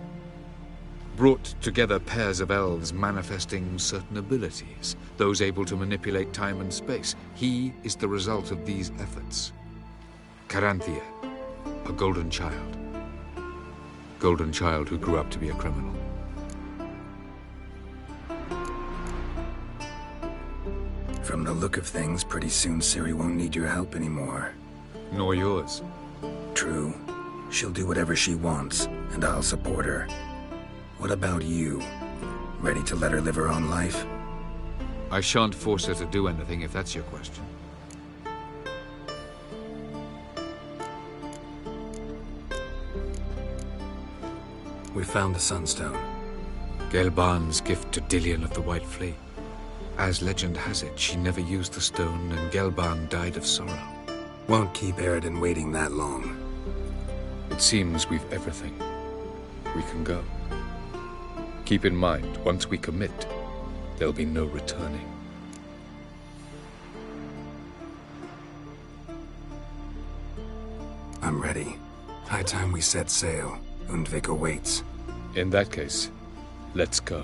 brought together pairs of elves manifesting certain abilities, those able to manipulate time and space. He is the result of these efforts. Caranthir, a golden child. Golden child who grew up to be a criminal. From the look of things, pretty soon Ciri won't need your help anymore. Nor yours. True. She'll do whatever she wants, and I'll support her. What about you? Ready to let her live her own life? I shan't force her to do anything, if that's your question. We found the Sunstone. Gelban's gift to Dillion of the White Fleet. As legend has it, she never used the stone, and Gelban died of sorrow. Won't keep Eredin waiting that long. It seems we've everything. We can go. Keep in mind, once we commit, there'll be no returning. I'm ready. High time we set sail. Undvik awaits. In that case, let's go.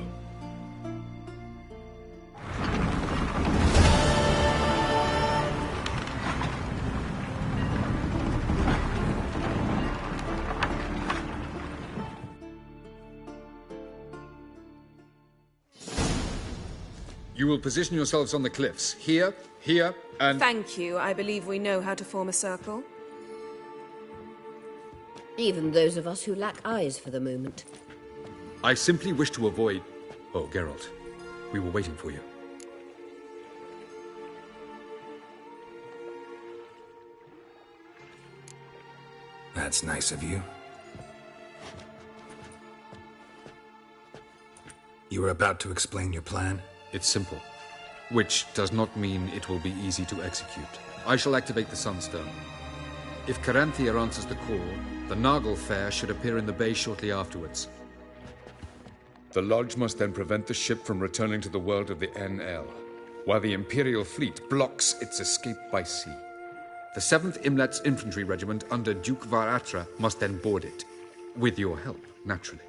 You will position yourselves on the cliffs. Here, here, and... Thank you. I believe we know how to form a circle. Even those of us who lack eyes for the moment. I simply wish to avoid... Oh, Geralt. We were waiting for you. That's nice of you. You were about to explain your plan? It's simple. Which does not mean it will be easy to execute. I shall activate the Sunstone. If Caranthir answers the call, the Naglfar should appear in the bay shortly afterwards. The Lodge must then prevent the ship from returning to the world of the NL, while the Imperial fleet blocks its escape by sea. The 7th Imlet's infantry regiment under Duke Varatra must then board it. With your help, naturally.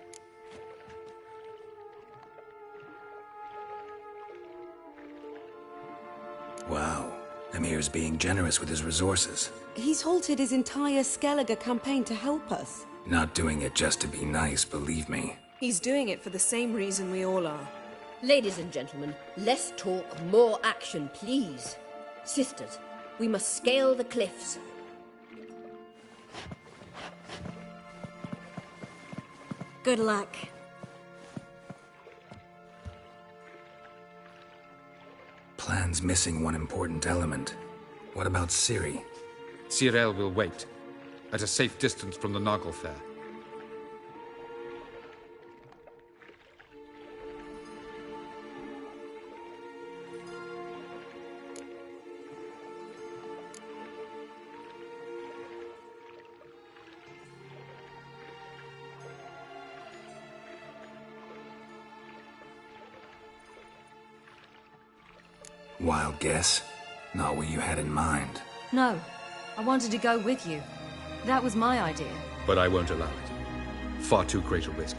Wow. Emir's being generous with his resources. He's halted his entire Skellige campaign to help us. Not doing it just to be nice, believe me. He's doing it for the same reason we all are. Ladies and gentlemen, less talk, more action, please. Sisters, we must scale the cliffs. Good luck. Plan's missing one important element. What about Ciri? Cyril will wait, at a safe distance from the Naglfar. Wild guess? Not what you had in mind. No, I wanted to go with you. That was my idea. But I won't allow it. Far too great a risk.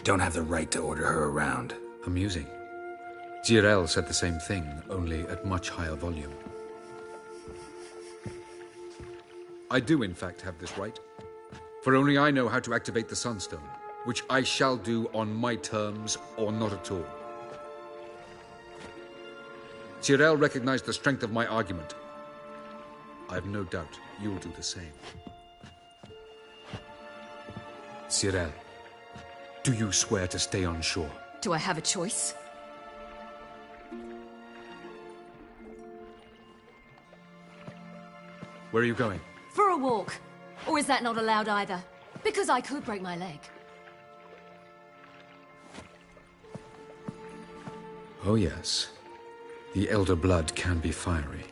Don't have the right to order her around. Amusing. Jirel said the same thing, only at much higher volume. I do, in fact, have this right. For only I know how to activate the Sunstone, which I shall do on my terms or not at all. Jirel recognized the strength of my argument. I have no doubt you'll do the same. Jirel, do you swear to stay on shore? Do I have a choice? Where are you going? For a walk. Or is that not allowed either? Because I could break my leg. Oh yes. The Elder Blood can be fiery.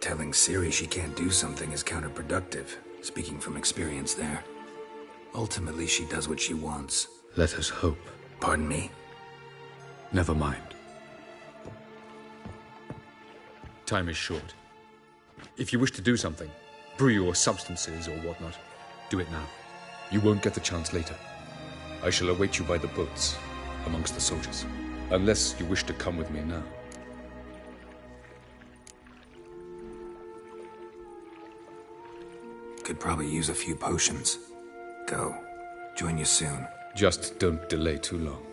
Telling Ciri she can't do something is counterproductive, speaking from experience there. Ultimately, she does what she wants. Let us hope. Pardon me? Never mind. Time is short. If you wish to do something, brew your substances or whatnot, do it now. You won't get the chance later. I shall await you by the boats, amongst the soldiers. Unless you wish to come with me now. Could probably use a few potions. Go. Join you soon. Just don't delay too long.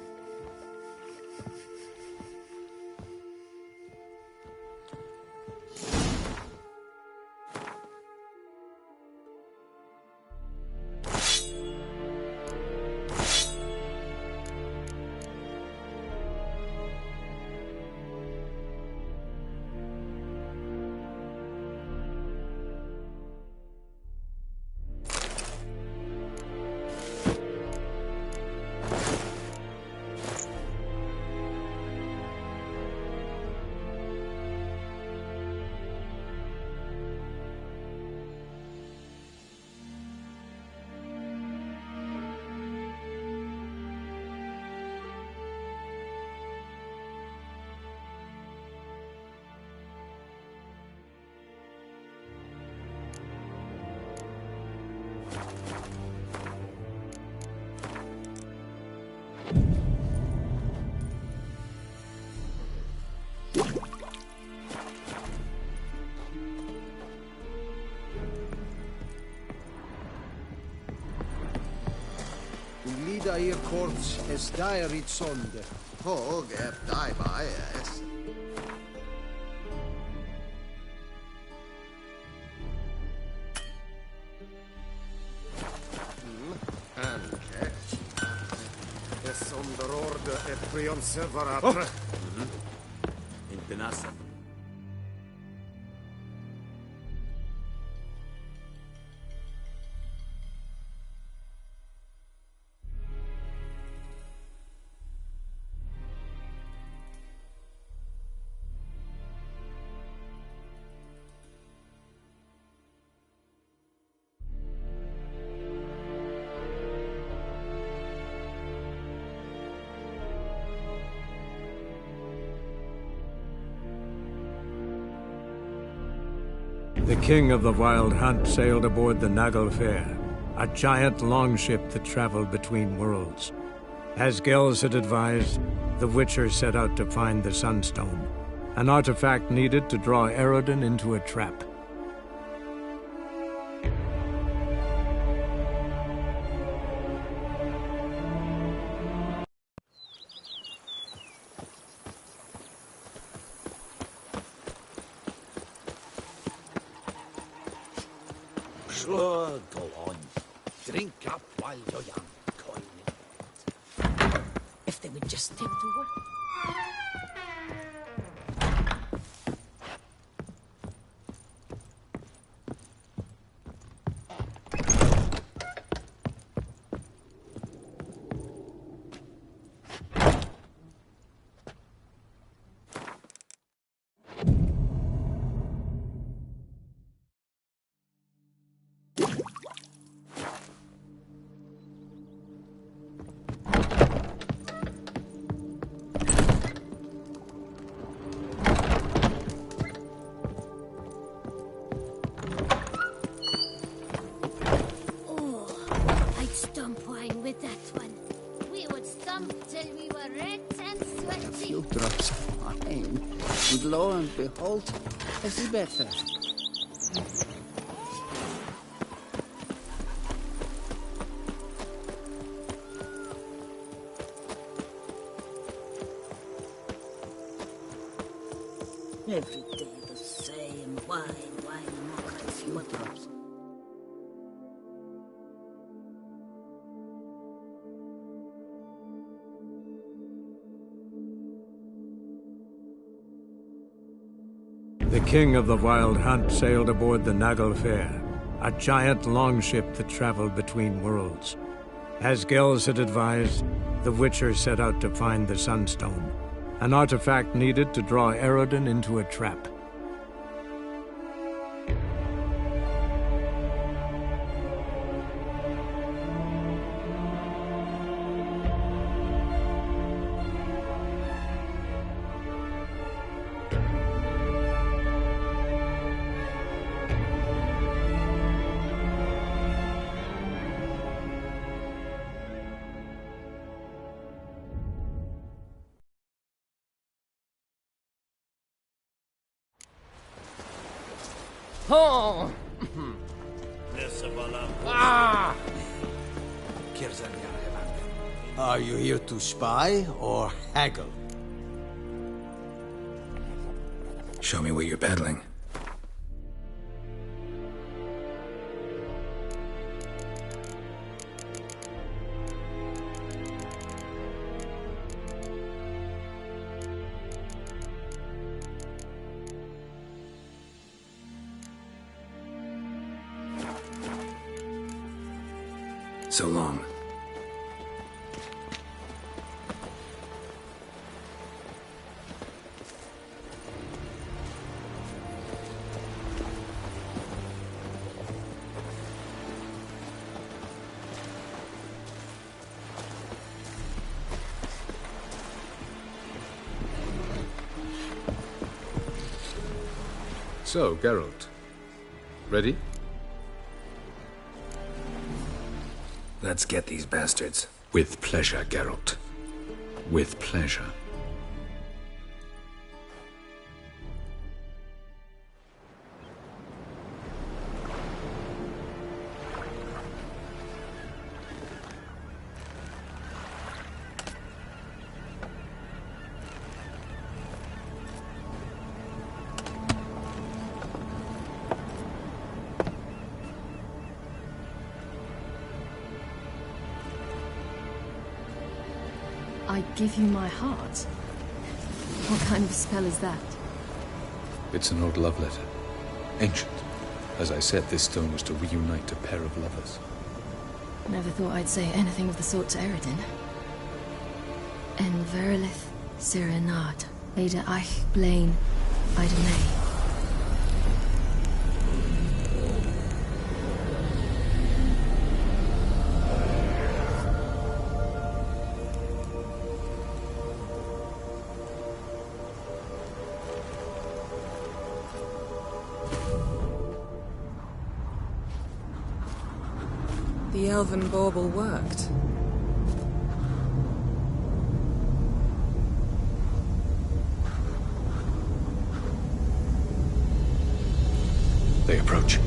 Lida ir korts es dairit sonde. Hog ep dai bias. Anche. Es under order et prion servaratre. In Penasa. The king of the Wild Hunt sailed aboard the Naglfar, a giant longship that traveled between worlds. As Gels had advised, the Witcher set out to find the Sunstone, an artifact needed to draw Eredin into a trap. Sure, go on. Drink up while you're young, coin. If they would just take to work. And lo and behold, is he better. Every day the same. Wine, more few drops. The king of the Wild Hunt sailed aboard the Naglfar, a giant longship that traveled between worlds. As Gels had advised, the Witcher set out to find the Sunstone, an artifact needed to draw Eredin into a trap. Oh! Ah! Are you here to spy or haggle? Show me what you're peddling. So long. So, Geralt. Ready? Let's get these bastards. With pleasure, Geralt. With pleasure. I give you my heart? What kind of spell is that? It's an old love letter. Ancient. As I said, this stone was to reunite a pair of lovers. Never thought I'd say anything of the sort to Eredin. En verilith Sirenad, Ada Eich Blaine, Ida May. The elven bauble worked. They approach.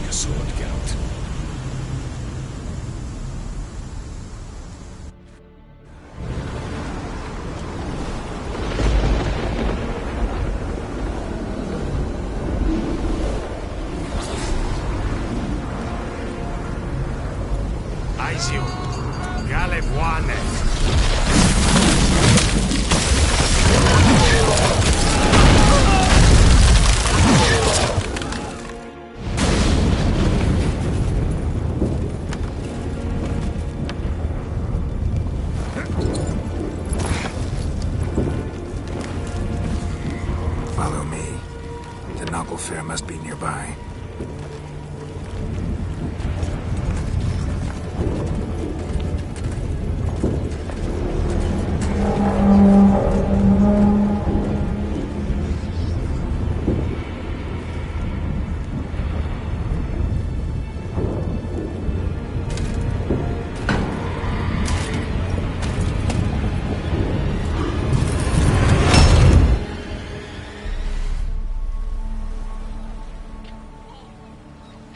Sword, Geralt. Aizio, Galebuane. Follow me. The Naglfar must be nearby.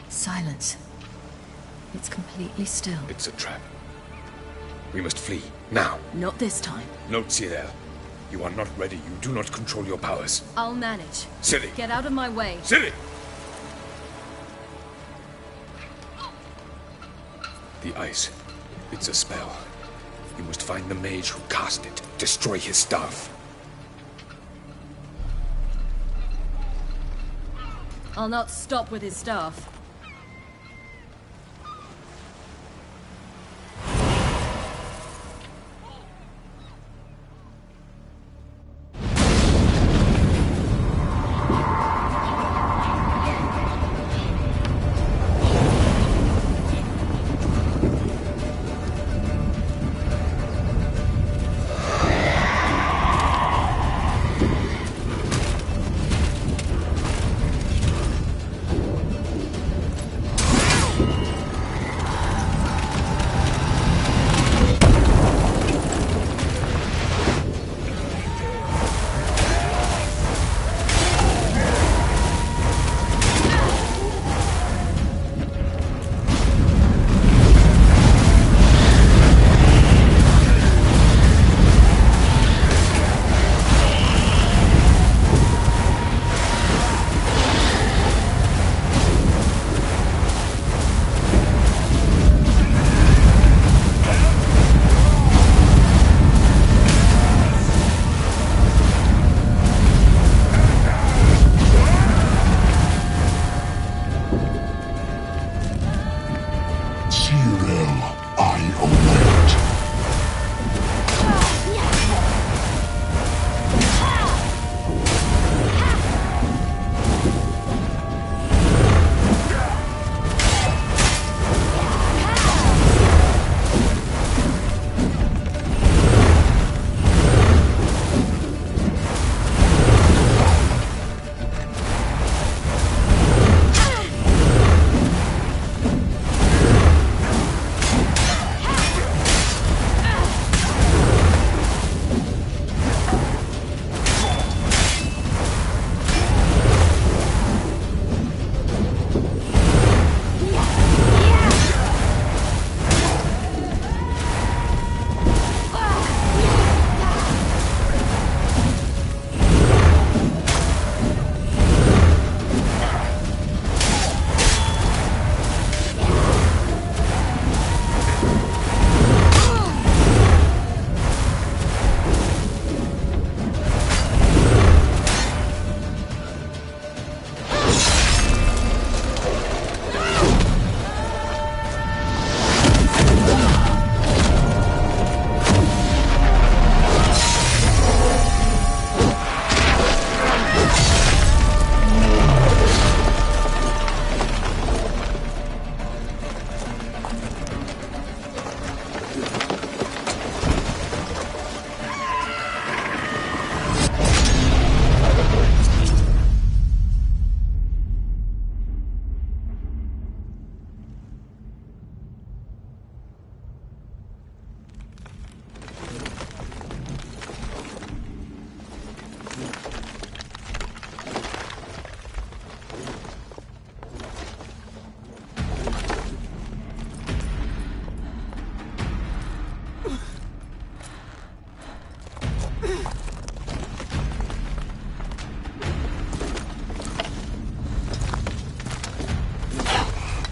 Silence. It's completely still. It's a trap. We must flee, now. Not this time. Note, Cyril. You are not ready. You do not control your powers. I'll manage. Ciri! Get out of my way. Ciri! The ice. It's a spell. You must find the mage who cast it. Destroy his staff. I'll not stop with his staff.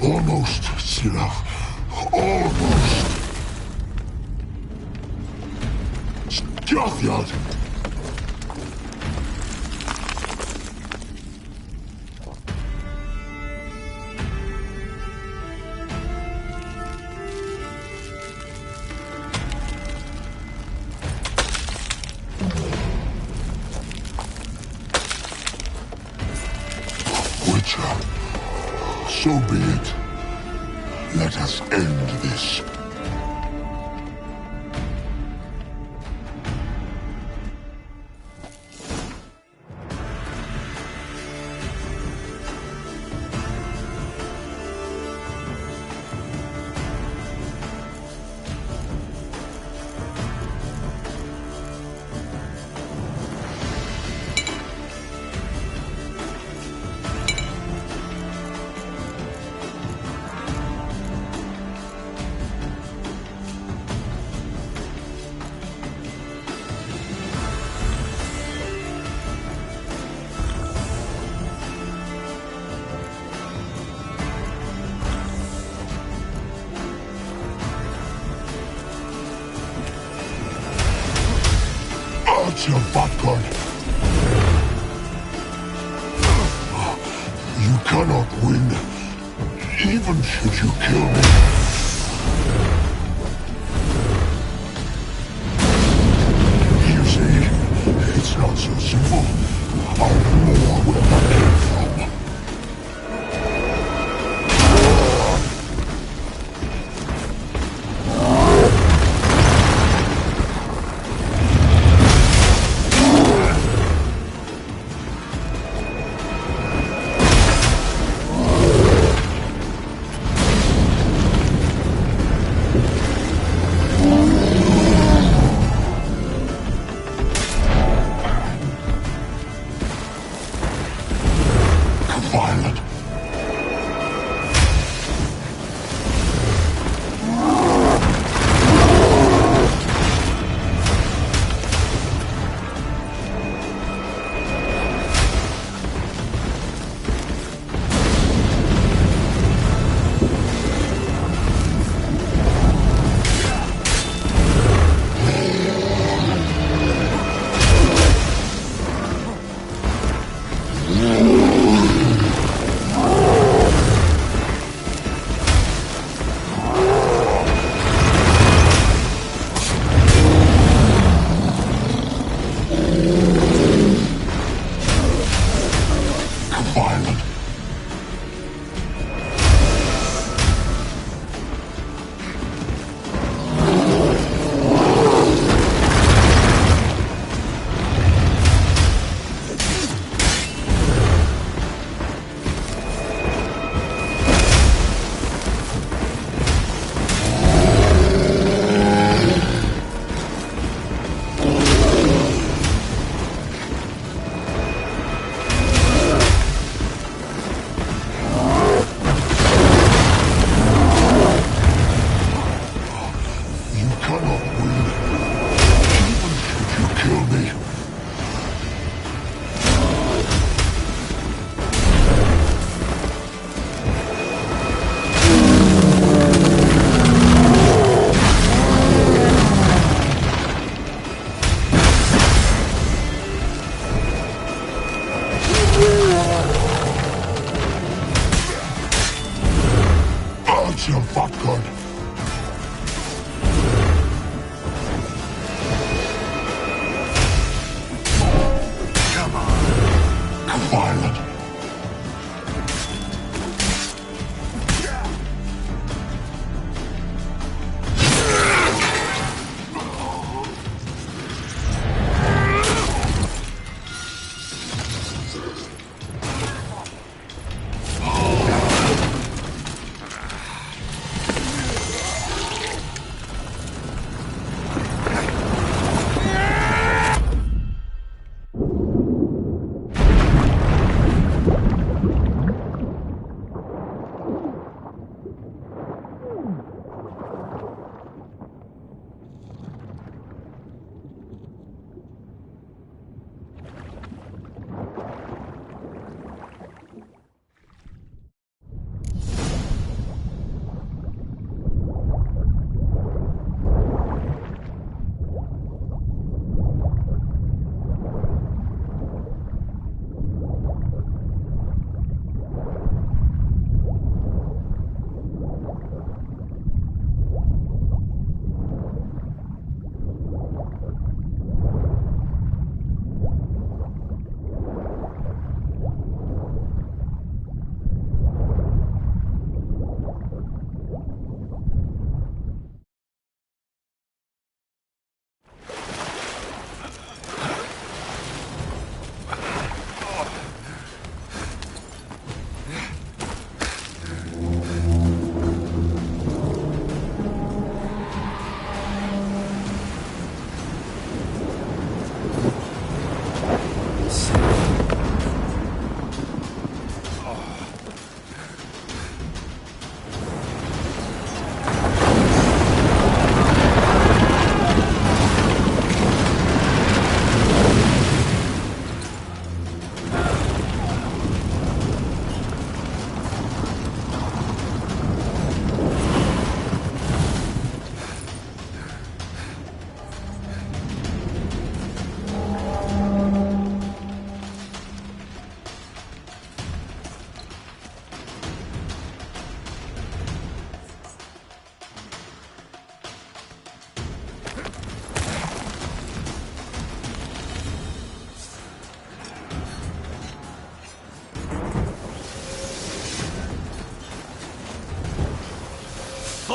Almost, Sirach. Almost. Skjaldjad! Witcher. So be it. Let us end this. Artyom Vodkon. You cannot win, even should you kill me. You see, it's not so simple. I'm more where I came from. Violent. Violent. Artyom Vodkon. Come on. Violent.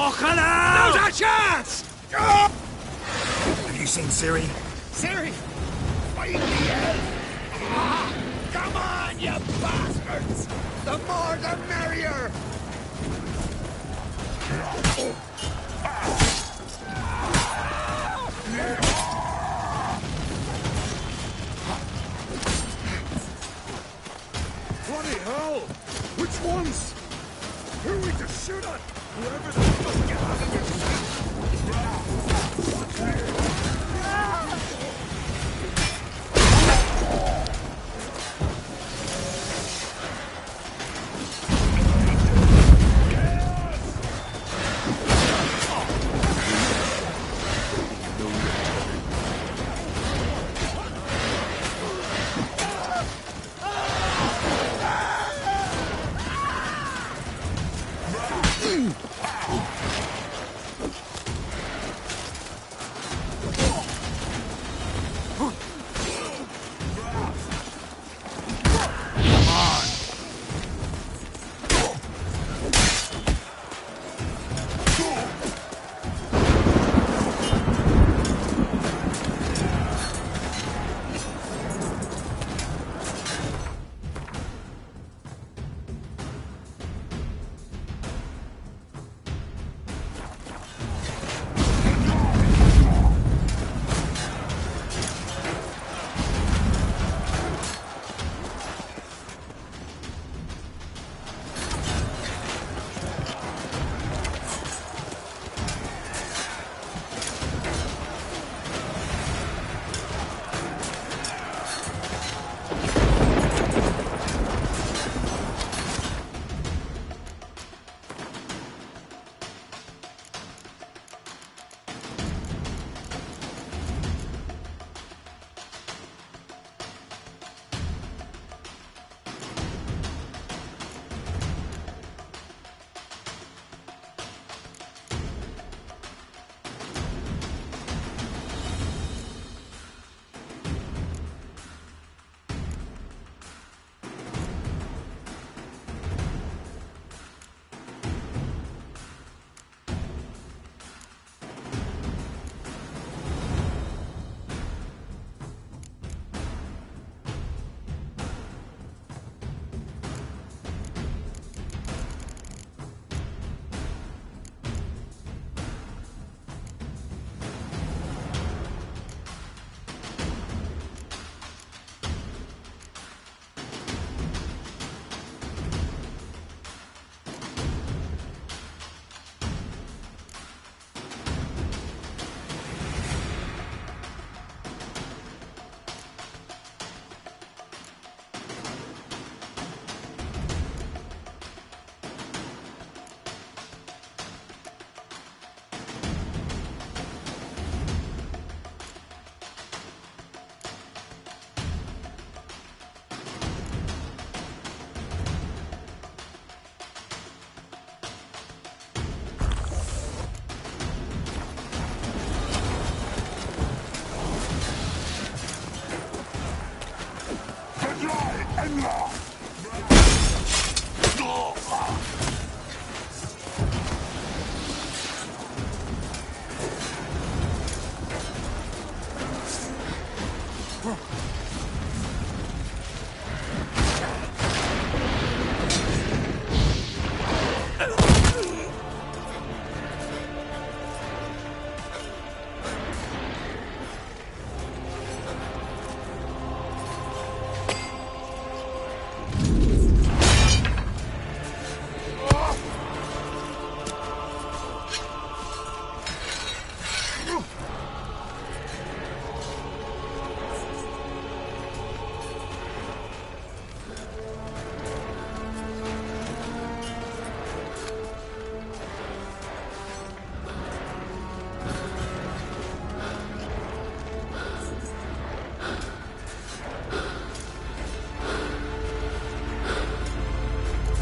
Now's our chance! Have you seen Ciri? Ciri! Fight the elf! Come on, you bastards! The more the merrier! Bloody hell! Which ones? Who are we to shoot at? Whoever the fuck get out of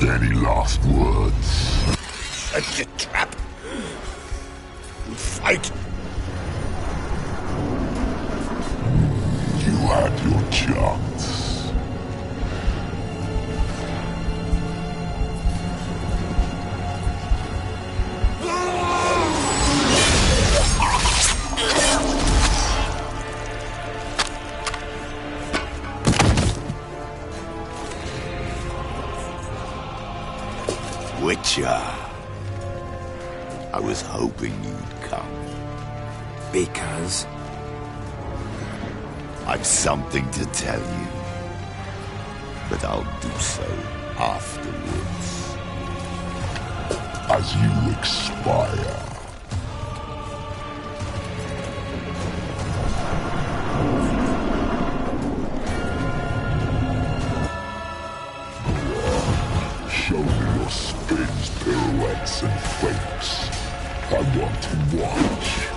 Any last words? Set your trap. And fight. You had your chance. Ah! Witcher. I was hoping you'd come. Because? I've something to tell you. But I'll do so afterwards. As you expire. Show me your spins, pirouettes, and feints. I want to watch.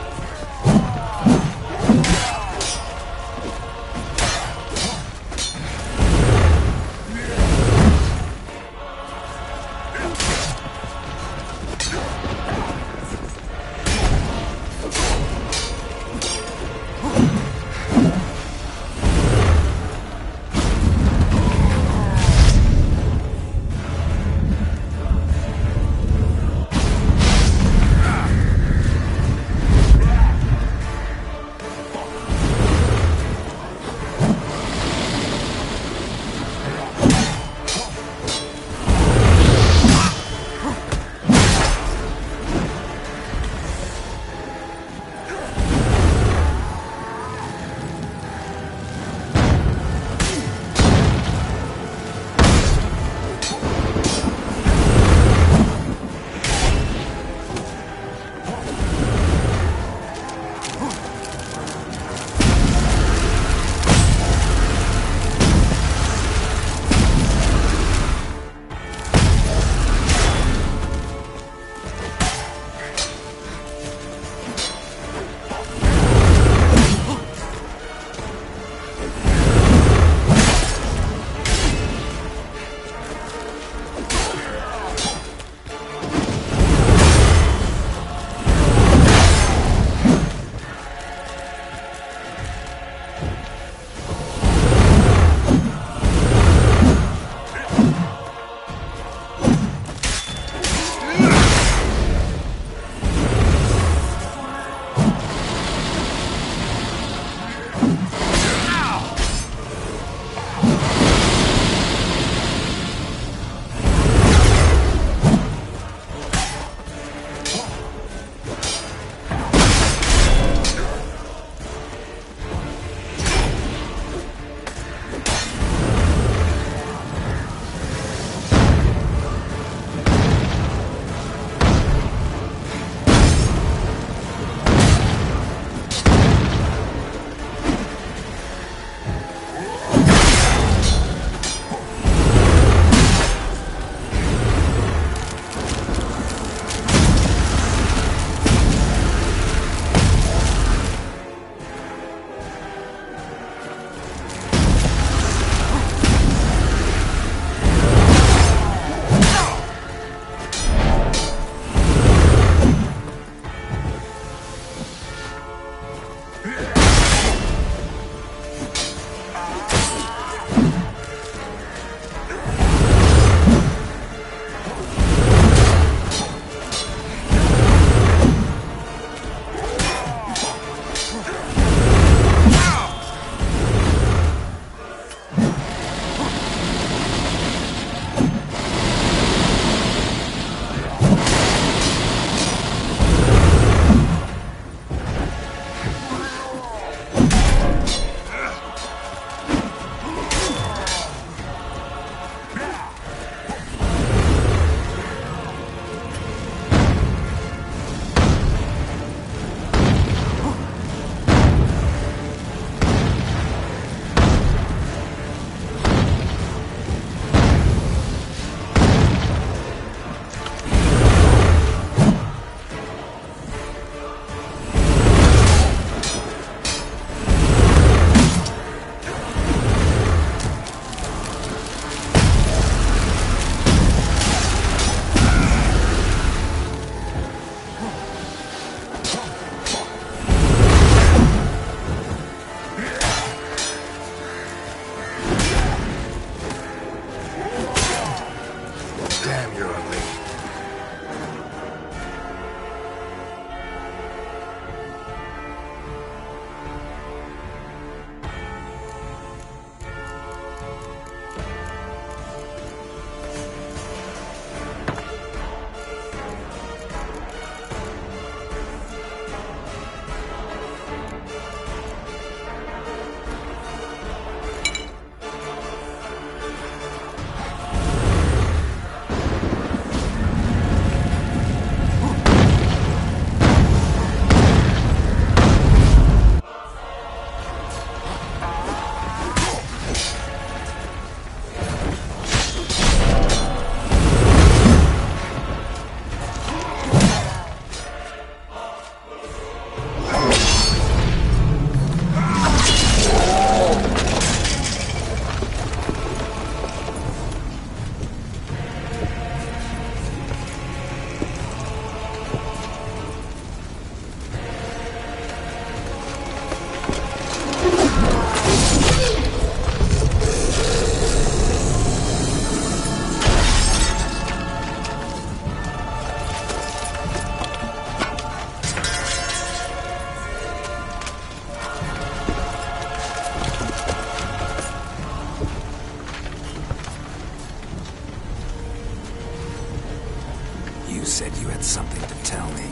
said you had something to tell me.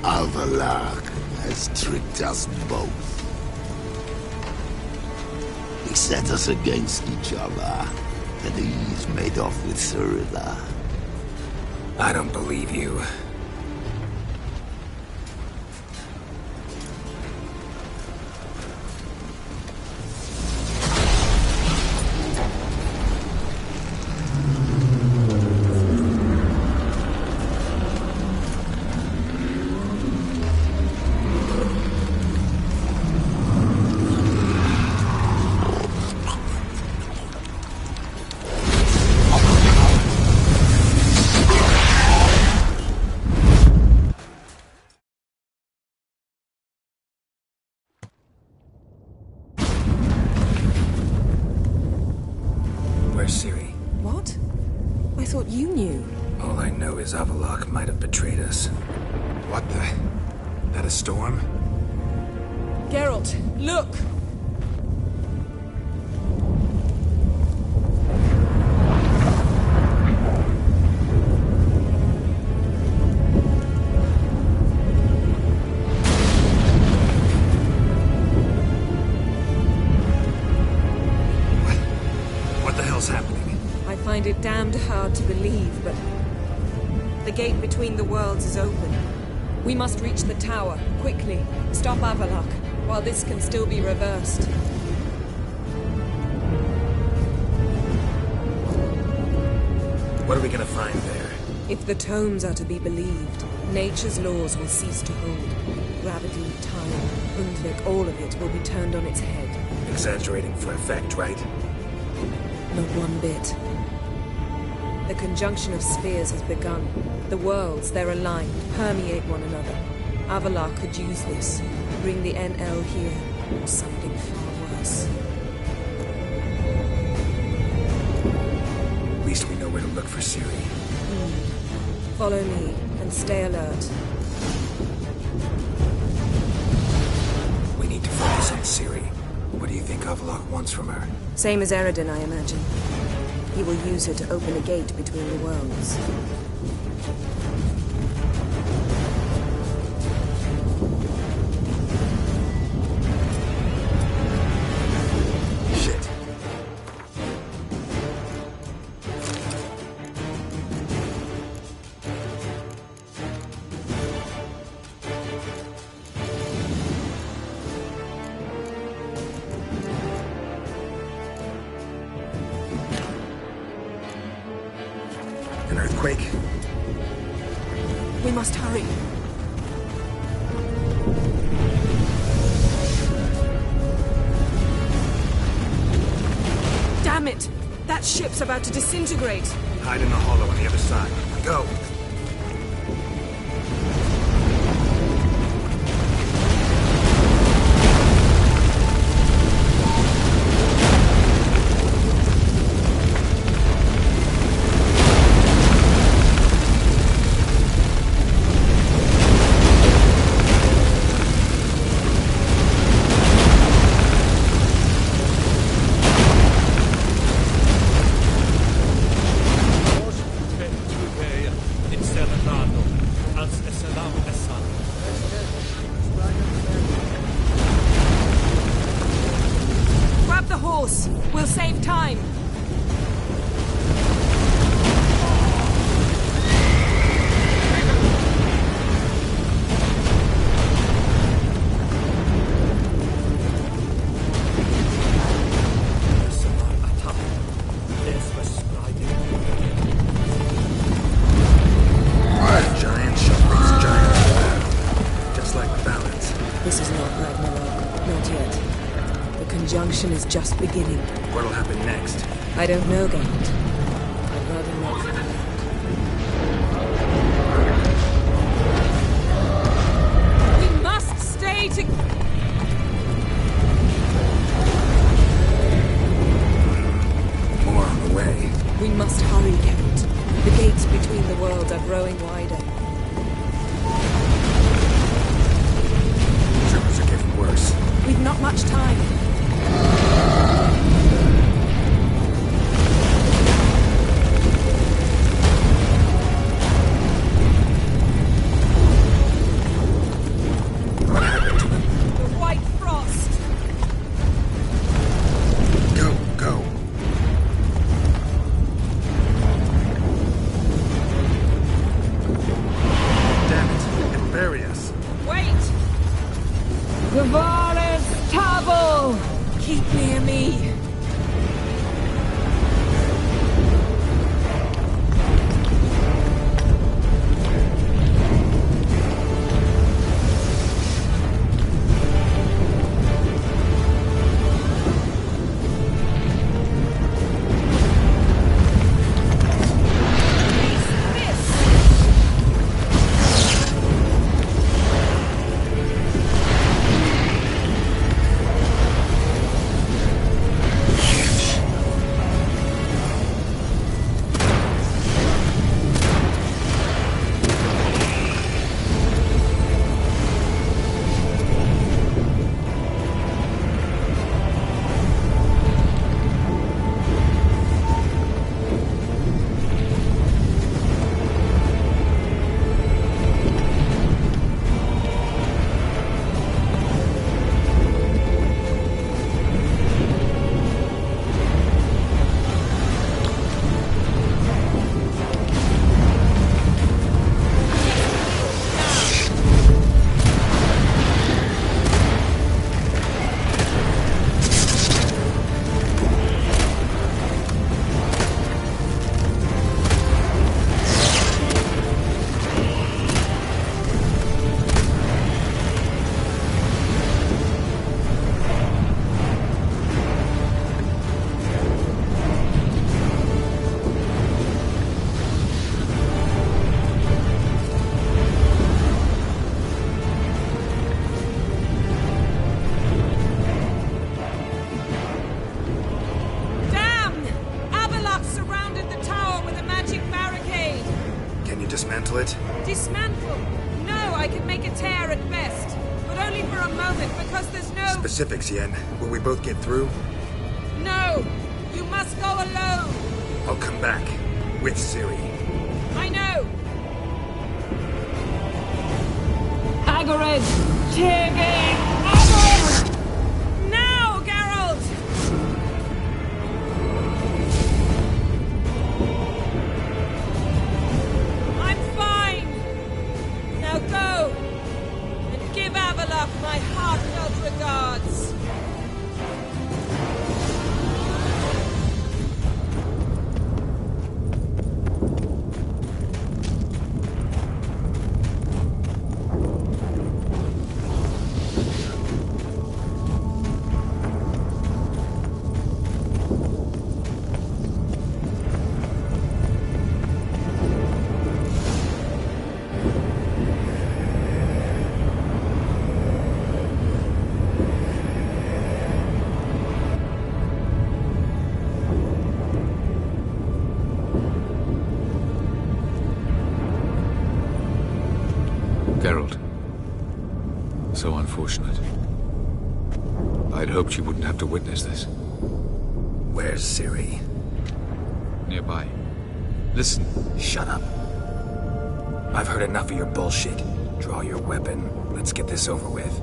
Avallac'h has tricked us both. He set us against each other, and he's made off with Cirilla. I don't believe you. Where's Ciri? What? I thought you knew. All I know is Avallac'h might have betrayed us. What the? That a storm? Geralt, look! What the hell's happening? I find it damned hard to believe, but the gate between the worlds is open. We must reach the tower, quickly. Stop Avallac'h, while this can still be reversed. What are we gonna find there? If the tomes are to be believed, nature's laws will cease to hold. Gravity, time, Undvik, all of it will be turned on its head. Exaggerating for effect, right? Not one bit. The conjunction of spheres has begun. The worlds, they're aligned, permeate one another. Avallac'h could use this, bring the NL here, or something far worse. At least we know where to look for Ciri. Follow me, and stay alert. We need to focus on Ciri. What do you think Avallac'h wants from her? Same as Eredin, I imagine. He will use her to open a gate between the worlds. Shit. An earthquake? We must hurry. Damn it! That ship's about to disintegrate. Hide in the hollow on the other side. Go! Grab the horse. We'll save time. Giant sharks, giant battle. Just like the balance. This is not Ragnarok. Not yet. The conjunction is just beginning. What'll happen next? I don't know, Geralt. I'd rather not. We must stay together. More on the way. We must hurry, Geralt. The gates between the worlds are growing wider. Tremors are getting worse. We've not much time. bracelet? Dismantle! No, I can make a tear at best. But only for a moment, because there's no... Specifics, Yen. Will we both get through? No! You must go alone! I'll come back. With Ciri. I know! Hagrid! Tiggy! Now, Geralt! I'm fine! Now go! And give Avallac'h my heartfelt regards! Geralt. So unfortunate. I'd hoped you wouldn't have to witness this. Where's Ciri? Nearby. Listen. Shut up. I've heard enough of your bullshit. Draw your weapon. Let's get this over with.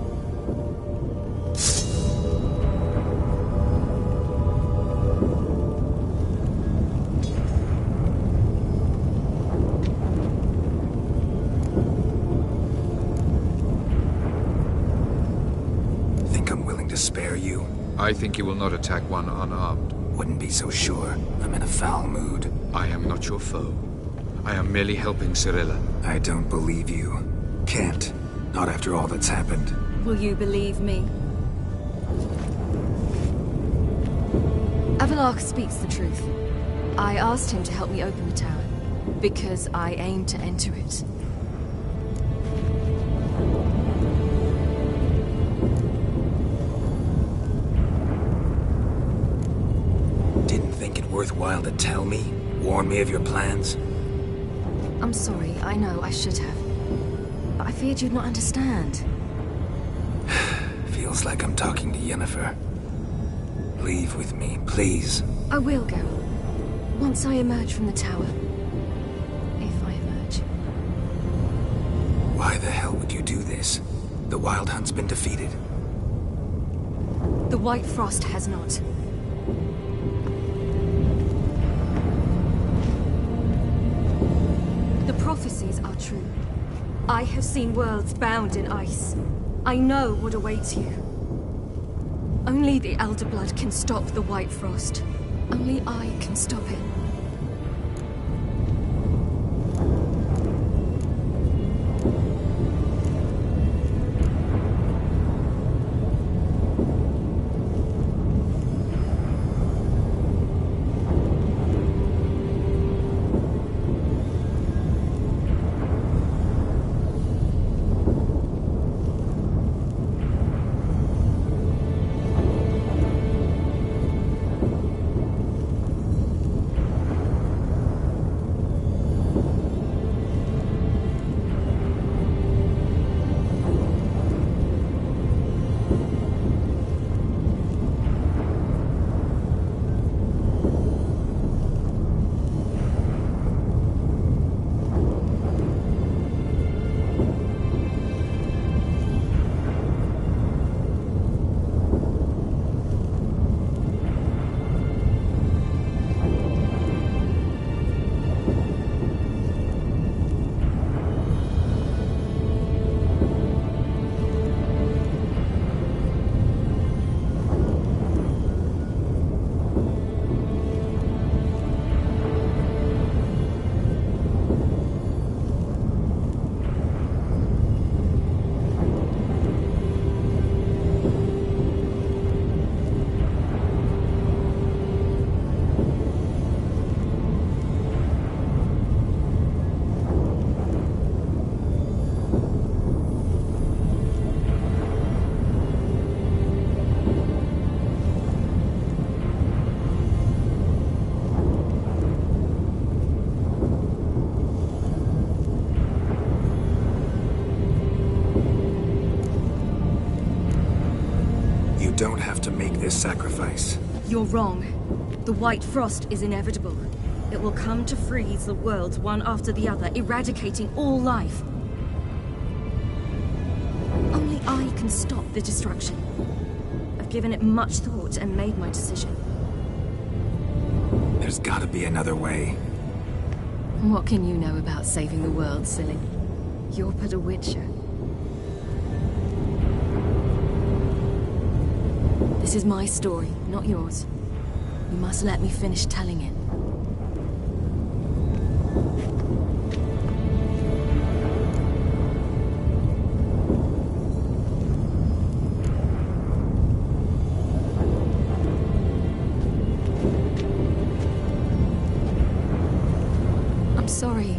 Spare you? I think you will not attack one unarmed. Wouldn't be so sure. I'm in a foul mood. I am not your foe. I am merely helping Cirilla. I don't believe you. Can't. Not after all that's happened. Will you believe me? Avallac'h speaks the truth. I asked him to help me open the tower, because I aim to enter it. Worthwhile to tell me? Warn me of your plans? I'm sorry, I know, I should have. But I feared you'd not understand. Feels like I'm talking to Yennefer. Leave with me, please. I will go. Once I emerge from the tower. If I emerge. Why the hell would you do this? The Wild Hunt's been defeated. The White Frost has not. Prophecies are true. I have seen worlds bound in ice. I know what awaits you. Only the Elder Blood can stop the White Frost. Only I can stop it. glorious sacrifice. You're wrong. The White Frost is inevitable. It will come to freeze the worlds one after the other, eradicating all life. Only I can stop the destruction. I've given it much thought and made my decision. There's gotta be another way. What can you know about saving the world, silly? You're but a witcher. This is my story, not yours. You must let me finish telling it. I'm sorry.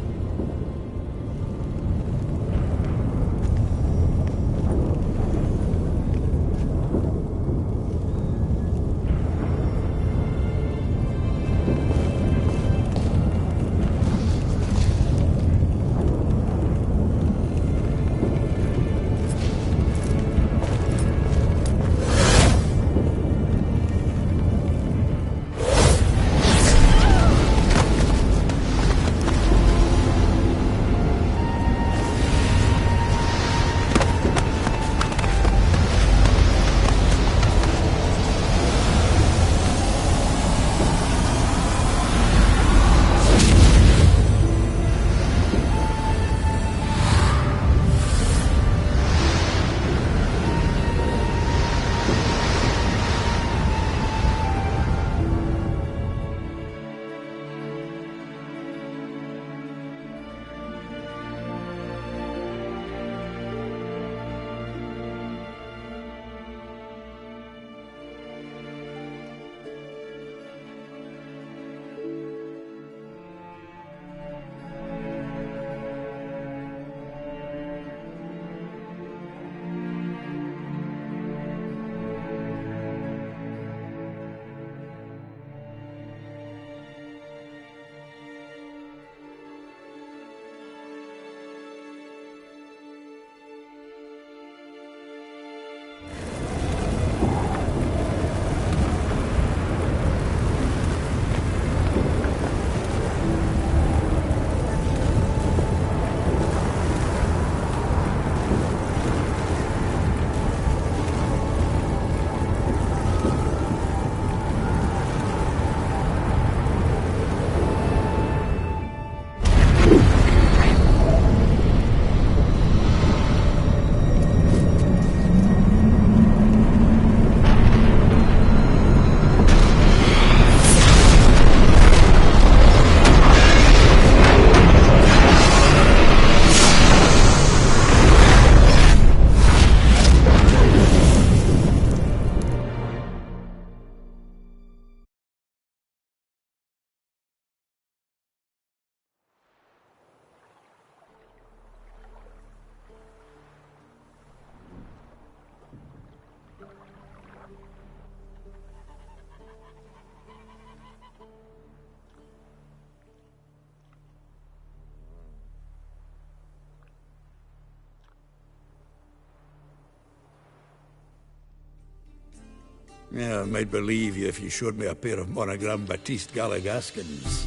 Yeah, I might believe you if you showed me a pair of Monogram Batiste Galligaskins.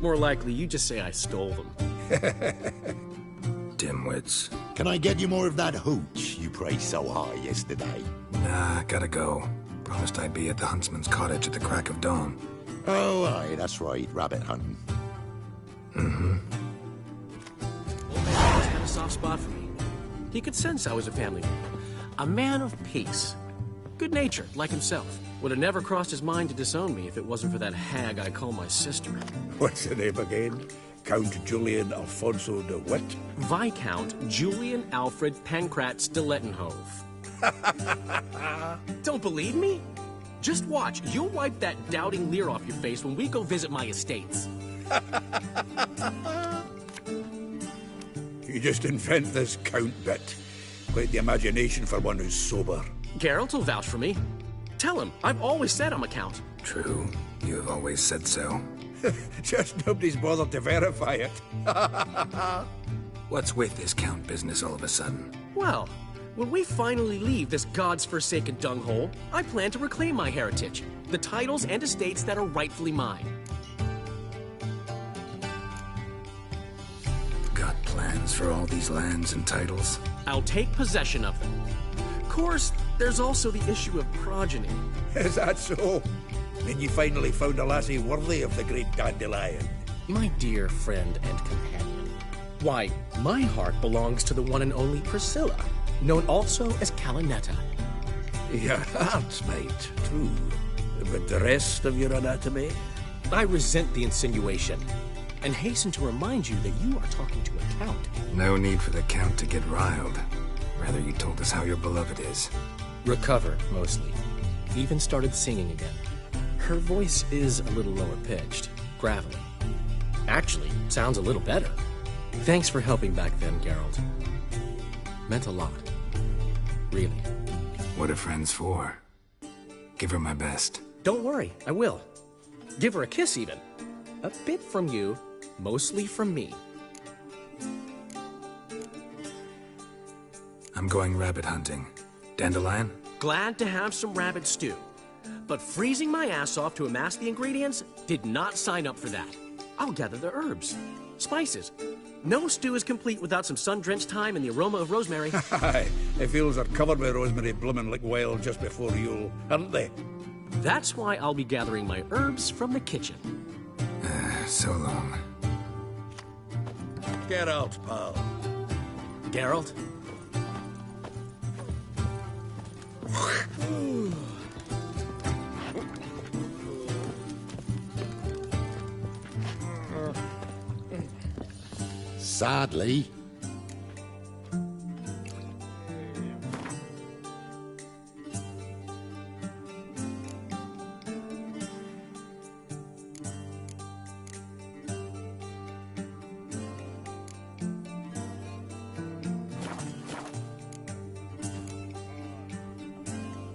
More likely, you just say I stole them. Dimwits. Can I get you more of that hooch you praised so high yesterday? Nah, gotta go. Promised I'd be at the huntsman's cottage at the crack of dawn. Oh, aye, that's right. Rabbit hunting. Mm-hmm. Old man always had a soft spot for me. He could sense I was a family man. A man of peace. Good-natured, like himself. Would have never crossed his mind to disown me if it wasn't for that hag I call my sister. What's the name again? Count Julian Alfonso de Witt? Viscount Julian Alfred Pancrat Stilettenhove. Don't believe me? Just watch. You'll wipe that doubting leer off your face when we go visit my estates. You just invent this count bit. Quite the imagination for one who's sober. Geralt will vouch for me. Tell him, I've always said I'm a count. True. You have always said so. Just nobody's bothered to verify it. What's with this count business all of a sudden? Well, When we finally leave this God's forsaken dunghole, I plan to reclaim my heritage, the titles and estates that are rightfully mine. Got plans for all these lands and titles? I'll take possession of them. Of course, there's also the issue of progeny. Is that so? Then you finally found a lassie worthy of the great Dandelion. My dear friend and companion. Why, my heart belongs to the one and only Priscilla, known also as Calinetta. Your heart, mate, true. But the rest of your anatomy? I resent the insinuation, and hasten to remind you that you are talking to a count. No need for the count to get riled. Rather, you told us how your beloved is. Recovered, mostly. Even started singing again. Her voice is a little lower pitched, gravelly. Actually, sounds a little better. Thanks for helping back then, Geralt. Meant a lot. Really. What are friends for? Give her my best. Don't worry, I will. Give her a kiss, even. A bit from you, mostly from me. I'm going rabbit hunting. Dandelion? Glad to have some rabbit stew. But freezing my ass off to amass the ingredients did not sign up for that. I'll gather the herbs, spices. No stew is complete without some sun-drenched thyme and the aroma of rosemary. Aye, the fields are covered with rosemary blooming like wild just before Yule, aren't they? That's why I'll be gathering my herbs from the kitchen. So long. Get out, pal. Geralt? Sadly.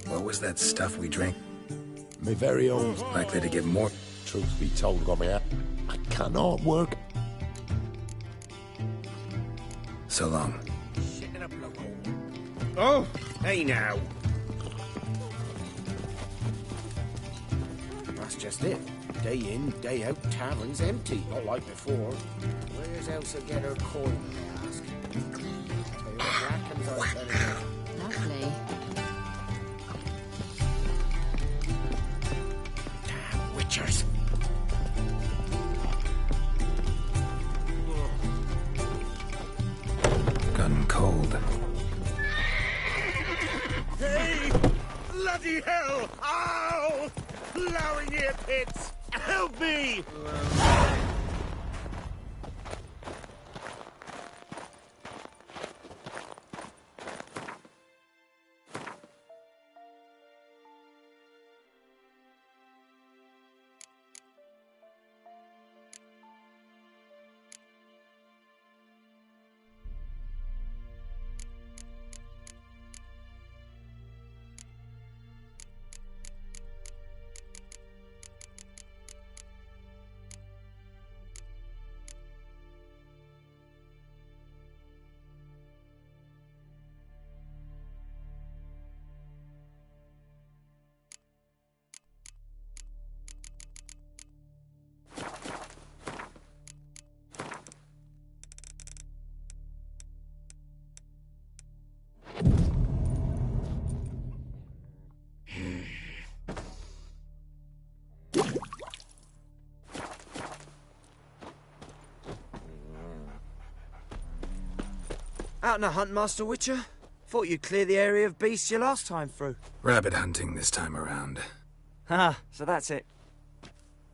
What was that stuff we drank? My very own. Likely to give more. Truth be told, Gobby, I cannot work. So long. Oh, hey now. That's just it. Day in, day out, tavern's empty, not like before. Where's Elsa get her coin, I ask? Tell you what reckons I better go. Lovely. Damn witchers. Gun cold. Hey! Bloody hell! Ow! Plowing ear pits! Help me! Out on a hunt, Master Witcher? Thought you'd clear the area of beasts your last time through. Rabbit hunting this time around. Ah, so that's it.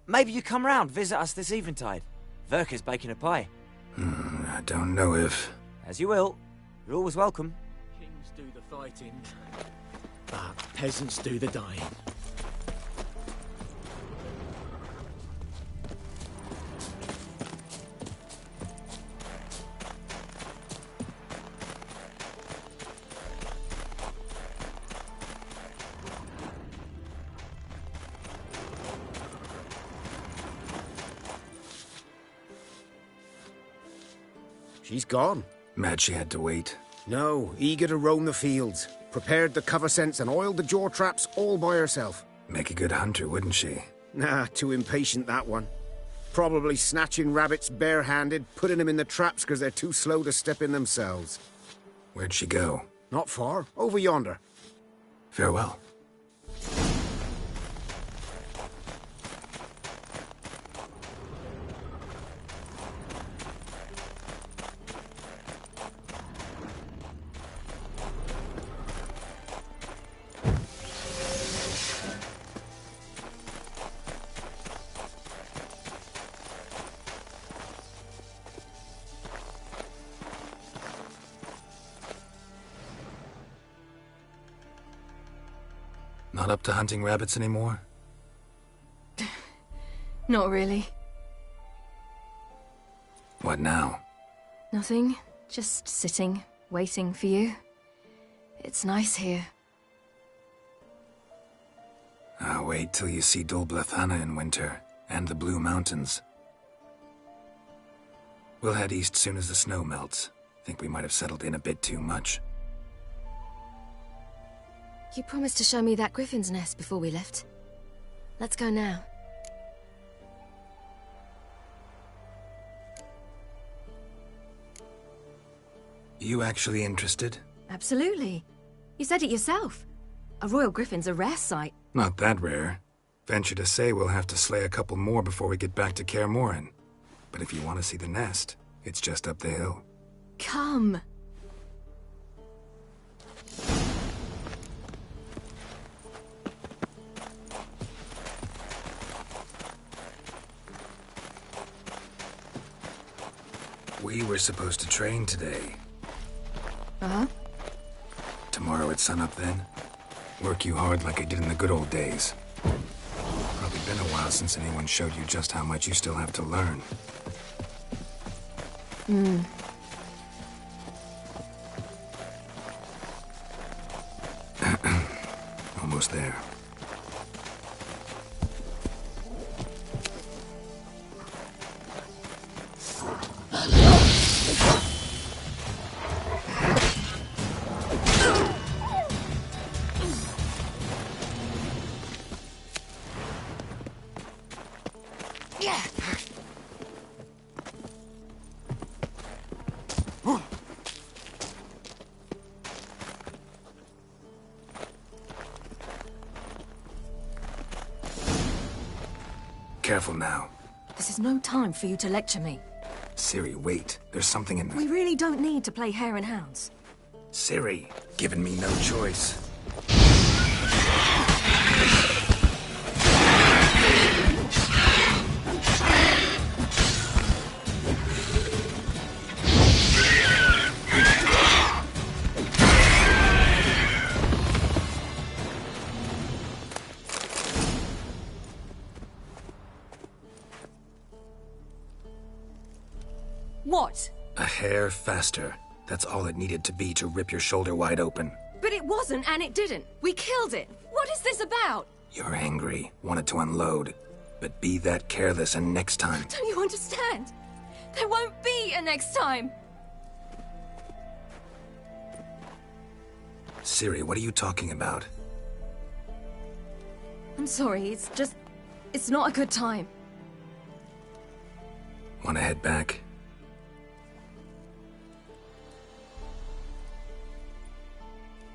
Maybe you come round, visit us this eventide. Verka's baking a pie. I don't know if... As you will. You're always welcome. Kings do the fighting, but peasants do the dying. She's gone. Mad she had to wait. No, eager to roam the fields. Prepared the cover scents and oiled the jaw traps all by herself. Make a good hunter, wouldn't she? Nah, too impatient, that one. Probably snatching rabbits barehanded, putting them in the traps because they're too slow to step in themselves. Where'd she go? Not far. Over yonder. Farewell. Not up to hunting rabbits anymore? Not really. What now? Nothing. Just sitting, waiting for you. It's nice here. I'll wait till you see Dol Blathanna in winter, and the Blue Mountains. We'll head east soon as the snow melts. Think we might have settled in a bit too much. You promised to show me that griffin's nest before we left. Let's go now. You actually interested? Absolutely. You said it yourself. A royal griffin's a rare sight. Not that rare. Venture to say we'll have to slay a couple more before we get back to Kaer Morhen. But if you want to see the nest, it's just up the hill. Come. We were supposed to train today. Uh-huh. Tomorrow at sunup then? Work you hard like I did in the good old days. Probably been a while since anyone showed you just how much you still have to learn. Almost there. Careful now. This is no time for you to lecture me. Ciri, wait. There's something in We really don't need to play hare and hounds. Ciri, giving me no choice. What? A hair faster. That's all it needed to be to rip your shoulder wide open. But it wasn't, and it didn't. We killed it. What is this about? You're angry, wanted to unload. But be that careless and next time... Don't you understand? There won't be a next time. Ciri, what are you talking about? I'm sorry, it's not a good time. Want to head back?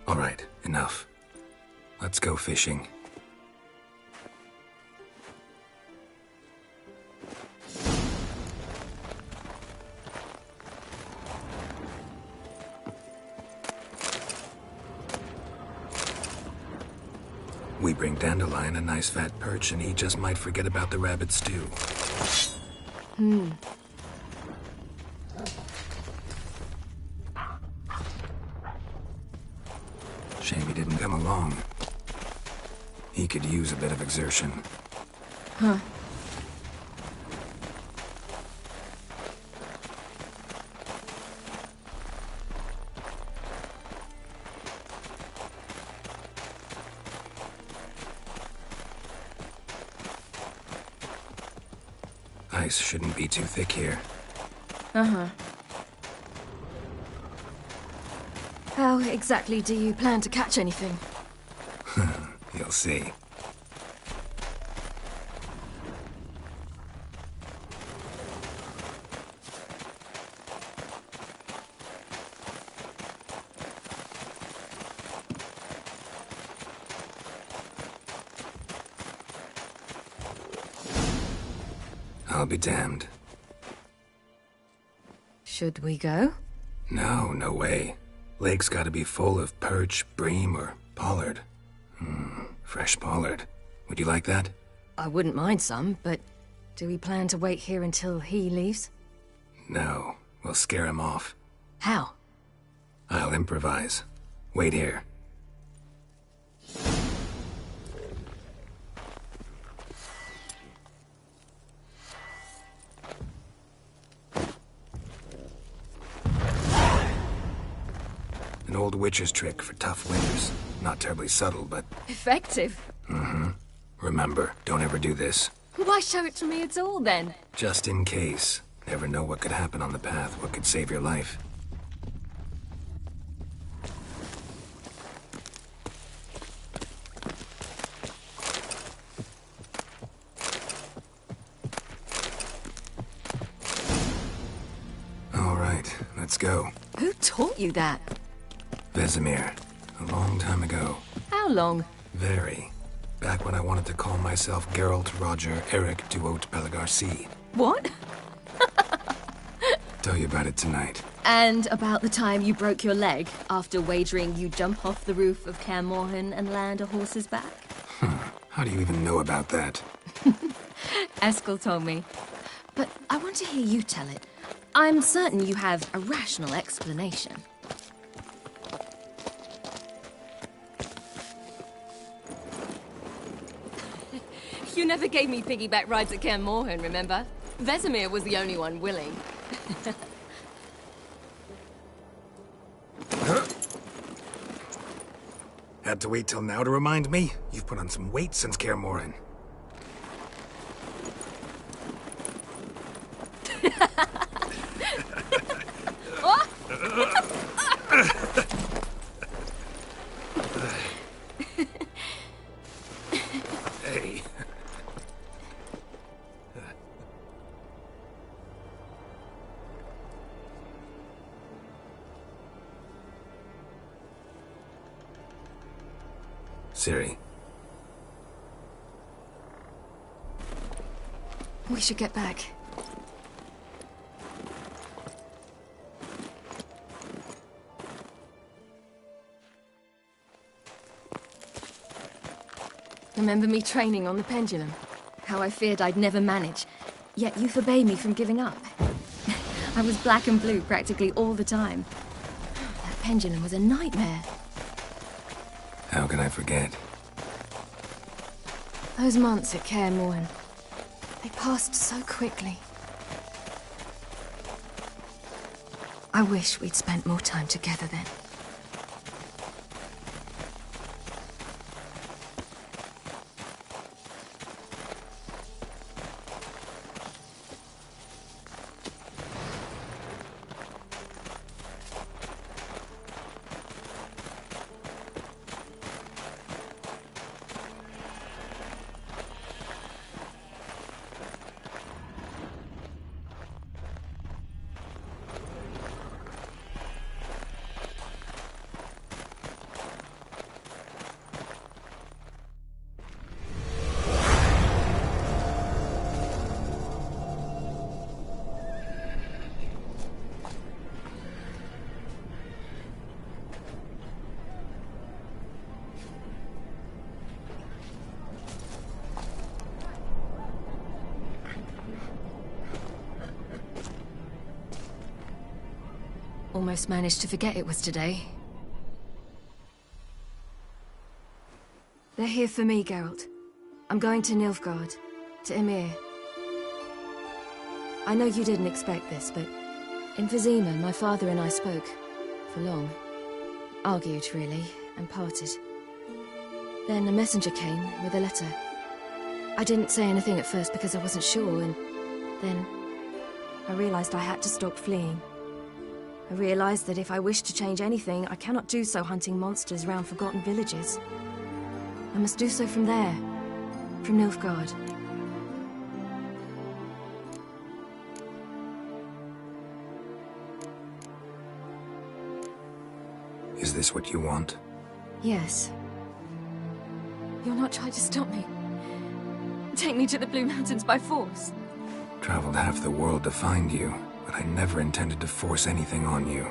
All right, enough. Let's go fishing. We bring Dandelion a nice fat perch, and he just might forget about the rabbit stew. Shame he didn't come along. He could use a bit of exertion. Huh. Ice shouldn't be too thick here. Uh-huh. How exactly do you plan to catch anything? You'll see. I'll be damned. Should we go? No, no way. Lake's gotta be full of perch, bream, or pollard. Fresh pollard. Would you like that? I wouldn't mind some, but do we plan to wait here until he leaves? No, we'll scare him off. How? I'll improvise. Wait here. An old witcher's trick for tough winters. Not terribly subtle, but... Effective. Remember, don't ever do this. Why show it to me at all, then? Just in case. Never know what could happen on the path, what could save your life. All right, let's go. Who taught you that? Vesemir. A long time ago. How long? Very. Back when I wanted to call myself Geralt Roger Eric Duot Pelagarcy. What? Tell you about it tonight. And about the time you broke your leg after wagering you jump off the roof of Kaer Morhen and land a horse's back? How do you even know about that? Eskel told me. But I want to hear you tell it. I'm certain you have a rational explanation. You never gave me piggyback rides at Kaer Morhen, remember? Vesemir was the only one willing. Had to wait till now to remind me? You've put on some weight since Kaer Morhen. Hey. Ciri. We should get back. Remember me training on the pendulum? How I feared I'd never manage, yet you forbade me from giving up. I was black and blue practically all the time. That pendulum was a nightmare. How can I forget? Those months at Kaer Morhen, they passed so quickly. I wish we'd spent more time together then. Almost managed to forget it was today. They're here for me, Geralt. I'm going to Nilfgaard, to Ymir. I know you didn't expect this, but in Vizima, my father and I spoke. For long. Argued, really, and parted. Then a messenger came with a letter. I didn't say anything at first because I wasn't sure, and then I realized I had to stop fleeing. I realized that if I wish to change anything, I cannot do so hunting monsters round forgotten villages. I must do so from there, from Nilfgaard. Is this what you want? Yes. You'll not try to stop me. Take me to the Blue Mountains by force. Traveled half the world to find you, but I never intended to force anything on you.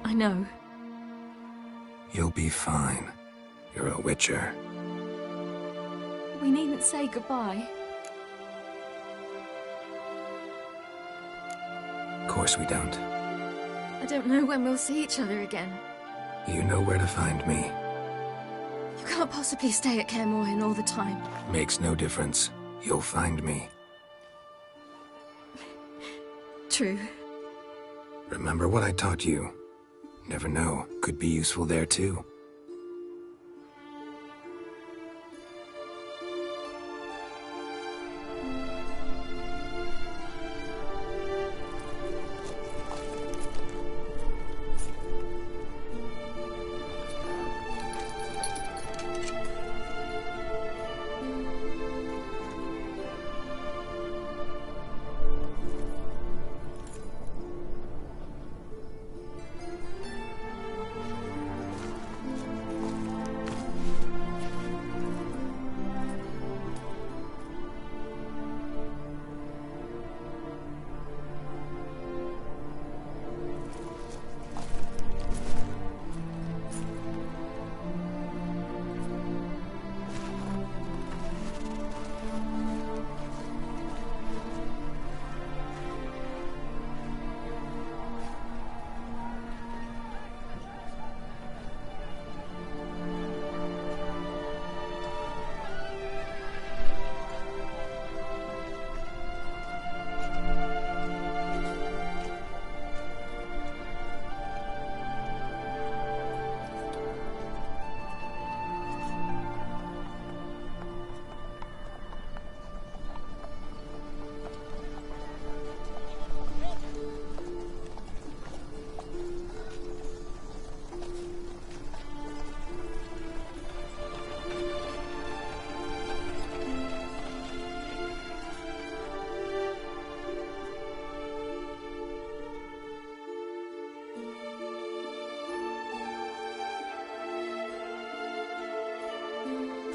I know. You'll be fine. You're a Witcher. We needn't say goodbye. Of course we don't. I don't know when we'll see each other again. You know where to find me. You can't possibly stay at Kaer Morhen all the time. Makes no difference. You'll find me. True. Remember what I taught you. Never know, could be useful there too.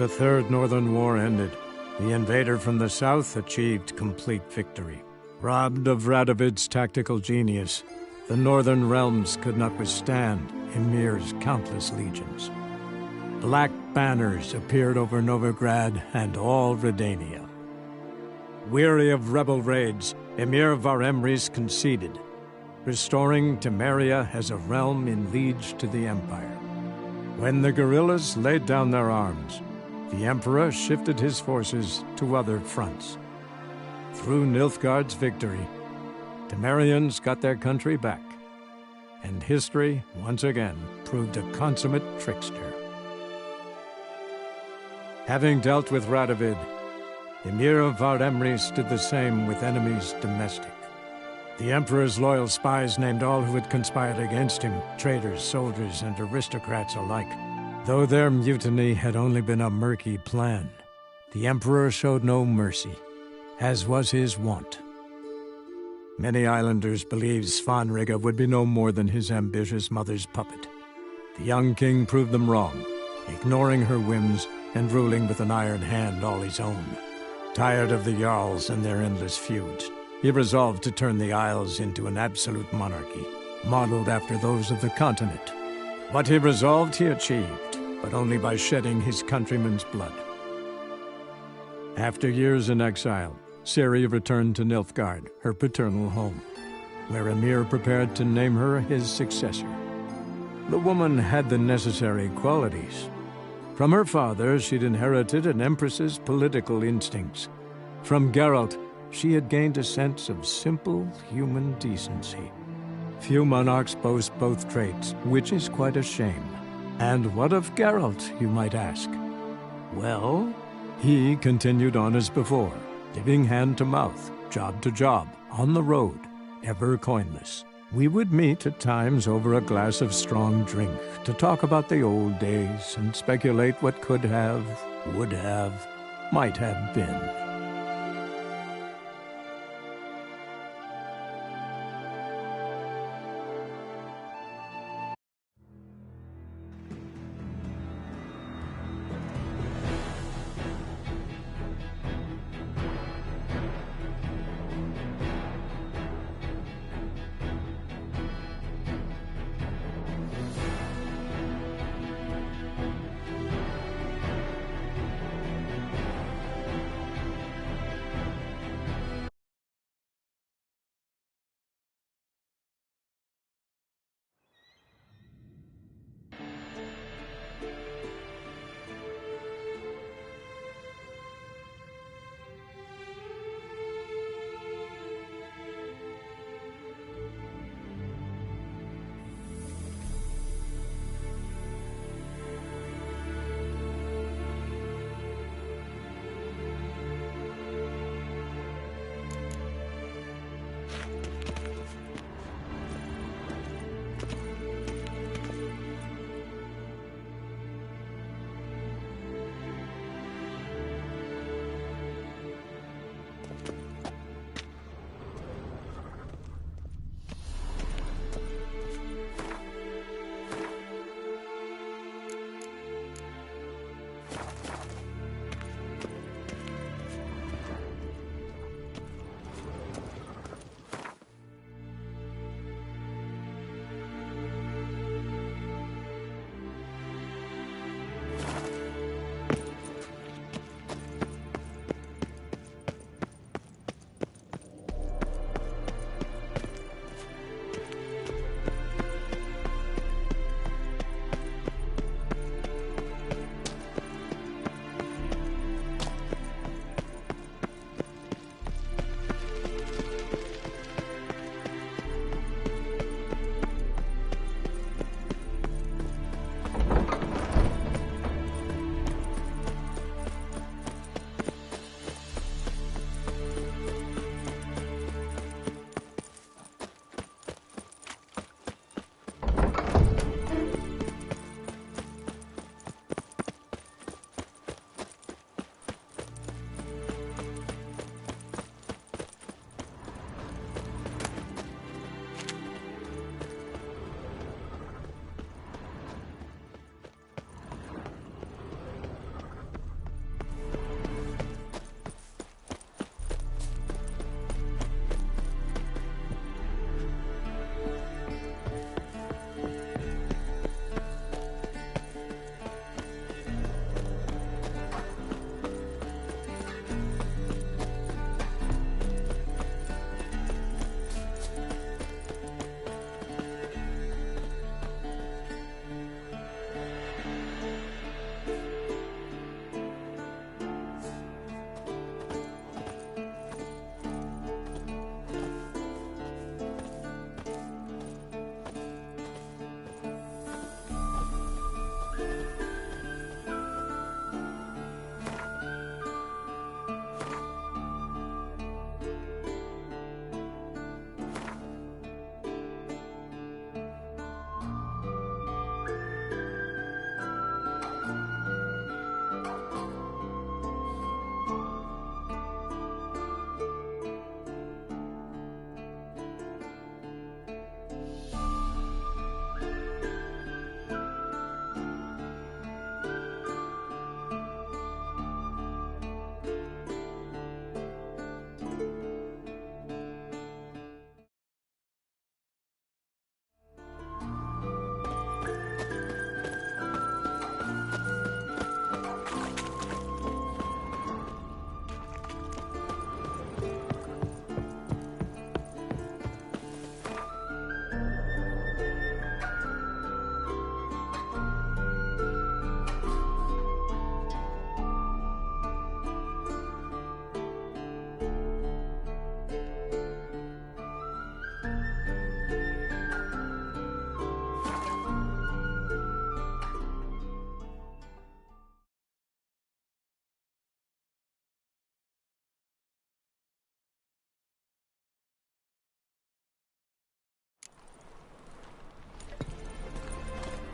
The Third Northern War ended. The invader from the south achieved complete victory. Robbed of Radovid's tactical genius, the northern realms could not withstand Ymir's countless legions. Black banners appeared over Novigrad and all Redania. Weary of rebel raids, Ymir var Emreis conceded, restoring Temeria as a realm in liege to the Empire. When the guerrillas laid down their arms, the Emperor shifted his forces to other fronts. Through Nilfgaard's victory, Temerians got their country back, and history, once again, proved a consummate trickster. Having dealt with Radovid, Ymir var Emreis did the same with enemies domestic. The Emperor's loyal spies named all who had conspired against him, traitors, soldiers, and aristocrats alike. Though their mutiny had only been a murky plan, the Emperor showed no mercy, as was his wont. Many islanders believed Svanrige would be no more than his ambitious mother's puppet. The young king proved them wrong, ignoring her whims and ruling with an iron hand all his own. Tired of the Jarls and their endless feuds, he resolved to turn the Isles into an absolute monarchy, modeled after those of the continent. What he resolved he achieved, but only by shedding his countrymen's blood. After years in exile, Ciri returned to Nilfgaard, her paternal home, where Ymir prepared to name her his successor. The woman had the necessary qualities. From her father, she'd inherited an empress's political instincts. From Geralt, she had gained a sense of simple human decency. Few monarchs boast both traits, which is quite a shame. And what of Geralt, you might ask? Well, he continued on as before, living hand to mouth, job to job, on the road, ever coinless. We would meet at times over a glass of strong drink to talk about the old days and speculate what could have, would have, might have been.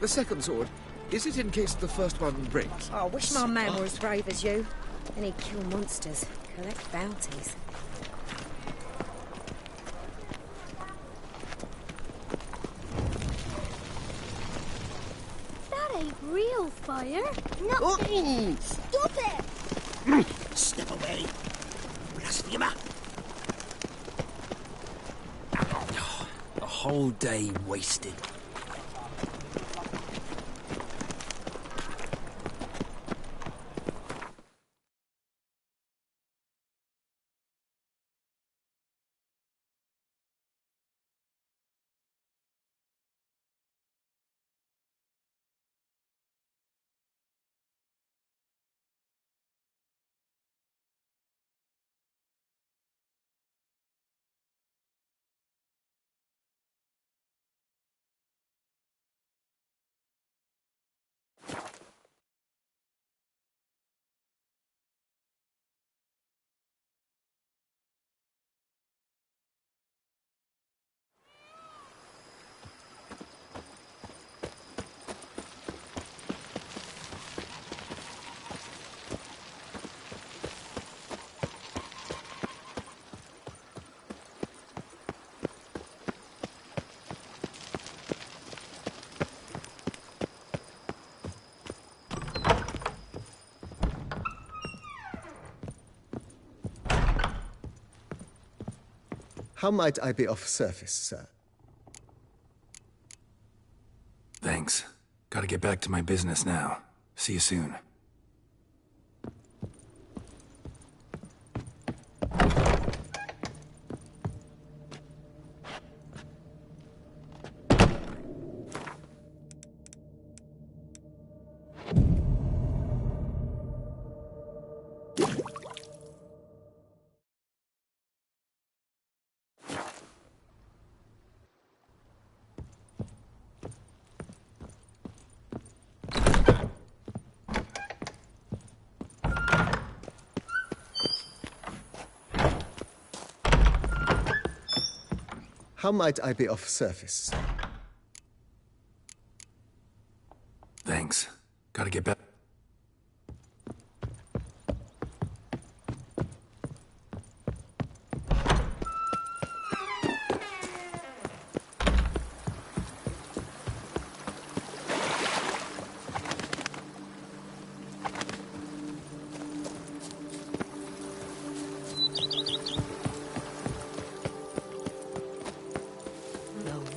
The second sword, is it in case the first one breaks? Oh, I wish my man were as brave as you. And he'd kill monsters, collect bounties. That ain't real fire. Nothing. Stop it. Step away. Blasphemer. A whole day wasted. How might I be of service, sir? Thanks. Gotta get back to my business now. See you soon. How might I be of service? Thanks. Gotta get back.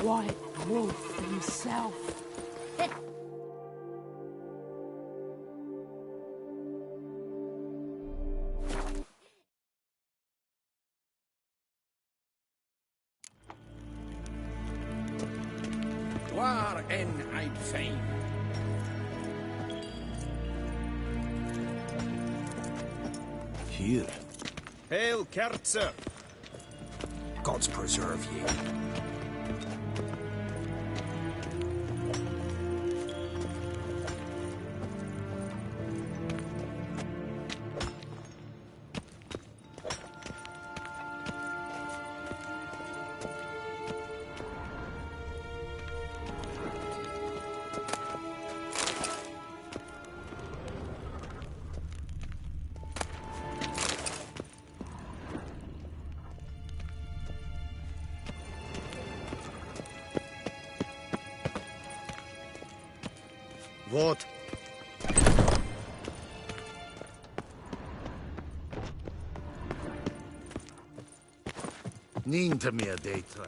White Wolf himself. War en I'd fain. Here. Hail, Kertzer! Gods preserve you. What? Ninta mia deitra.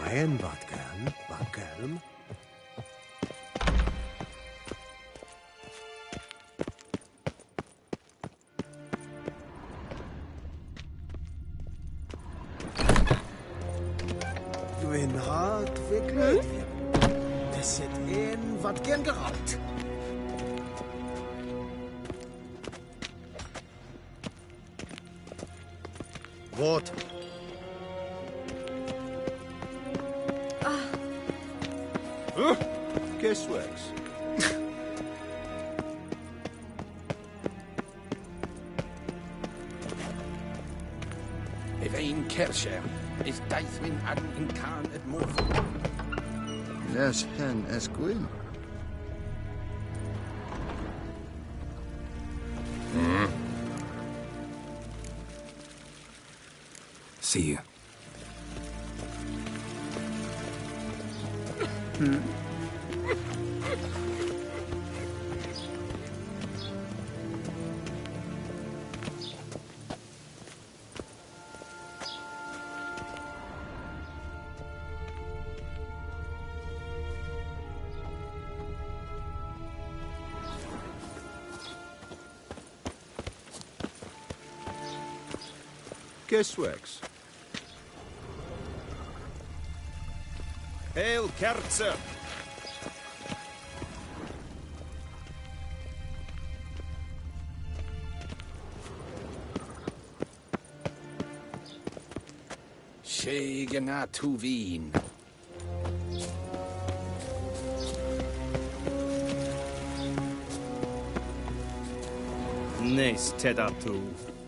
En wat kalm. Gwyn hart wegleid. Er zit een wat gern geraubt. Wat? Guessworks. If een Kersher is Deithwin an in Khan at Morph. Les hen es Gwyn. See you. Guessworks. Hail, Kerzer! Shegena Tuvin. Nes Tedatu.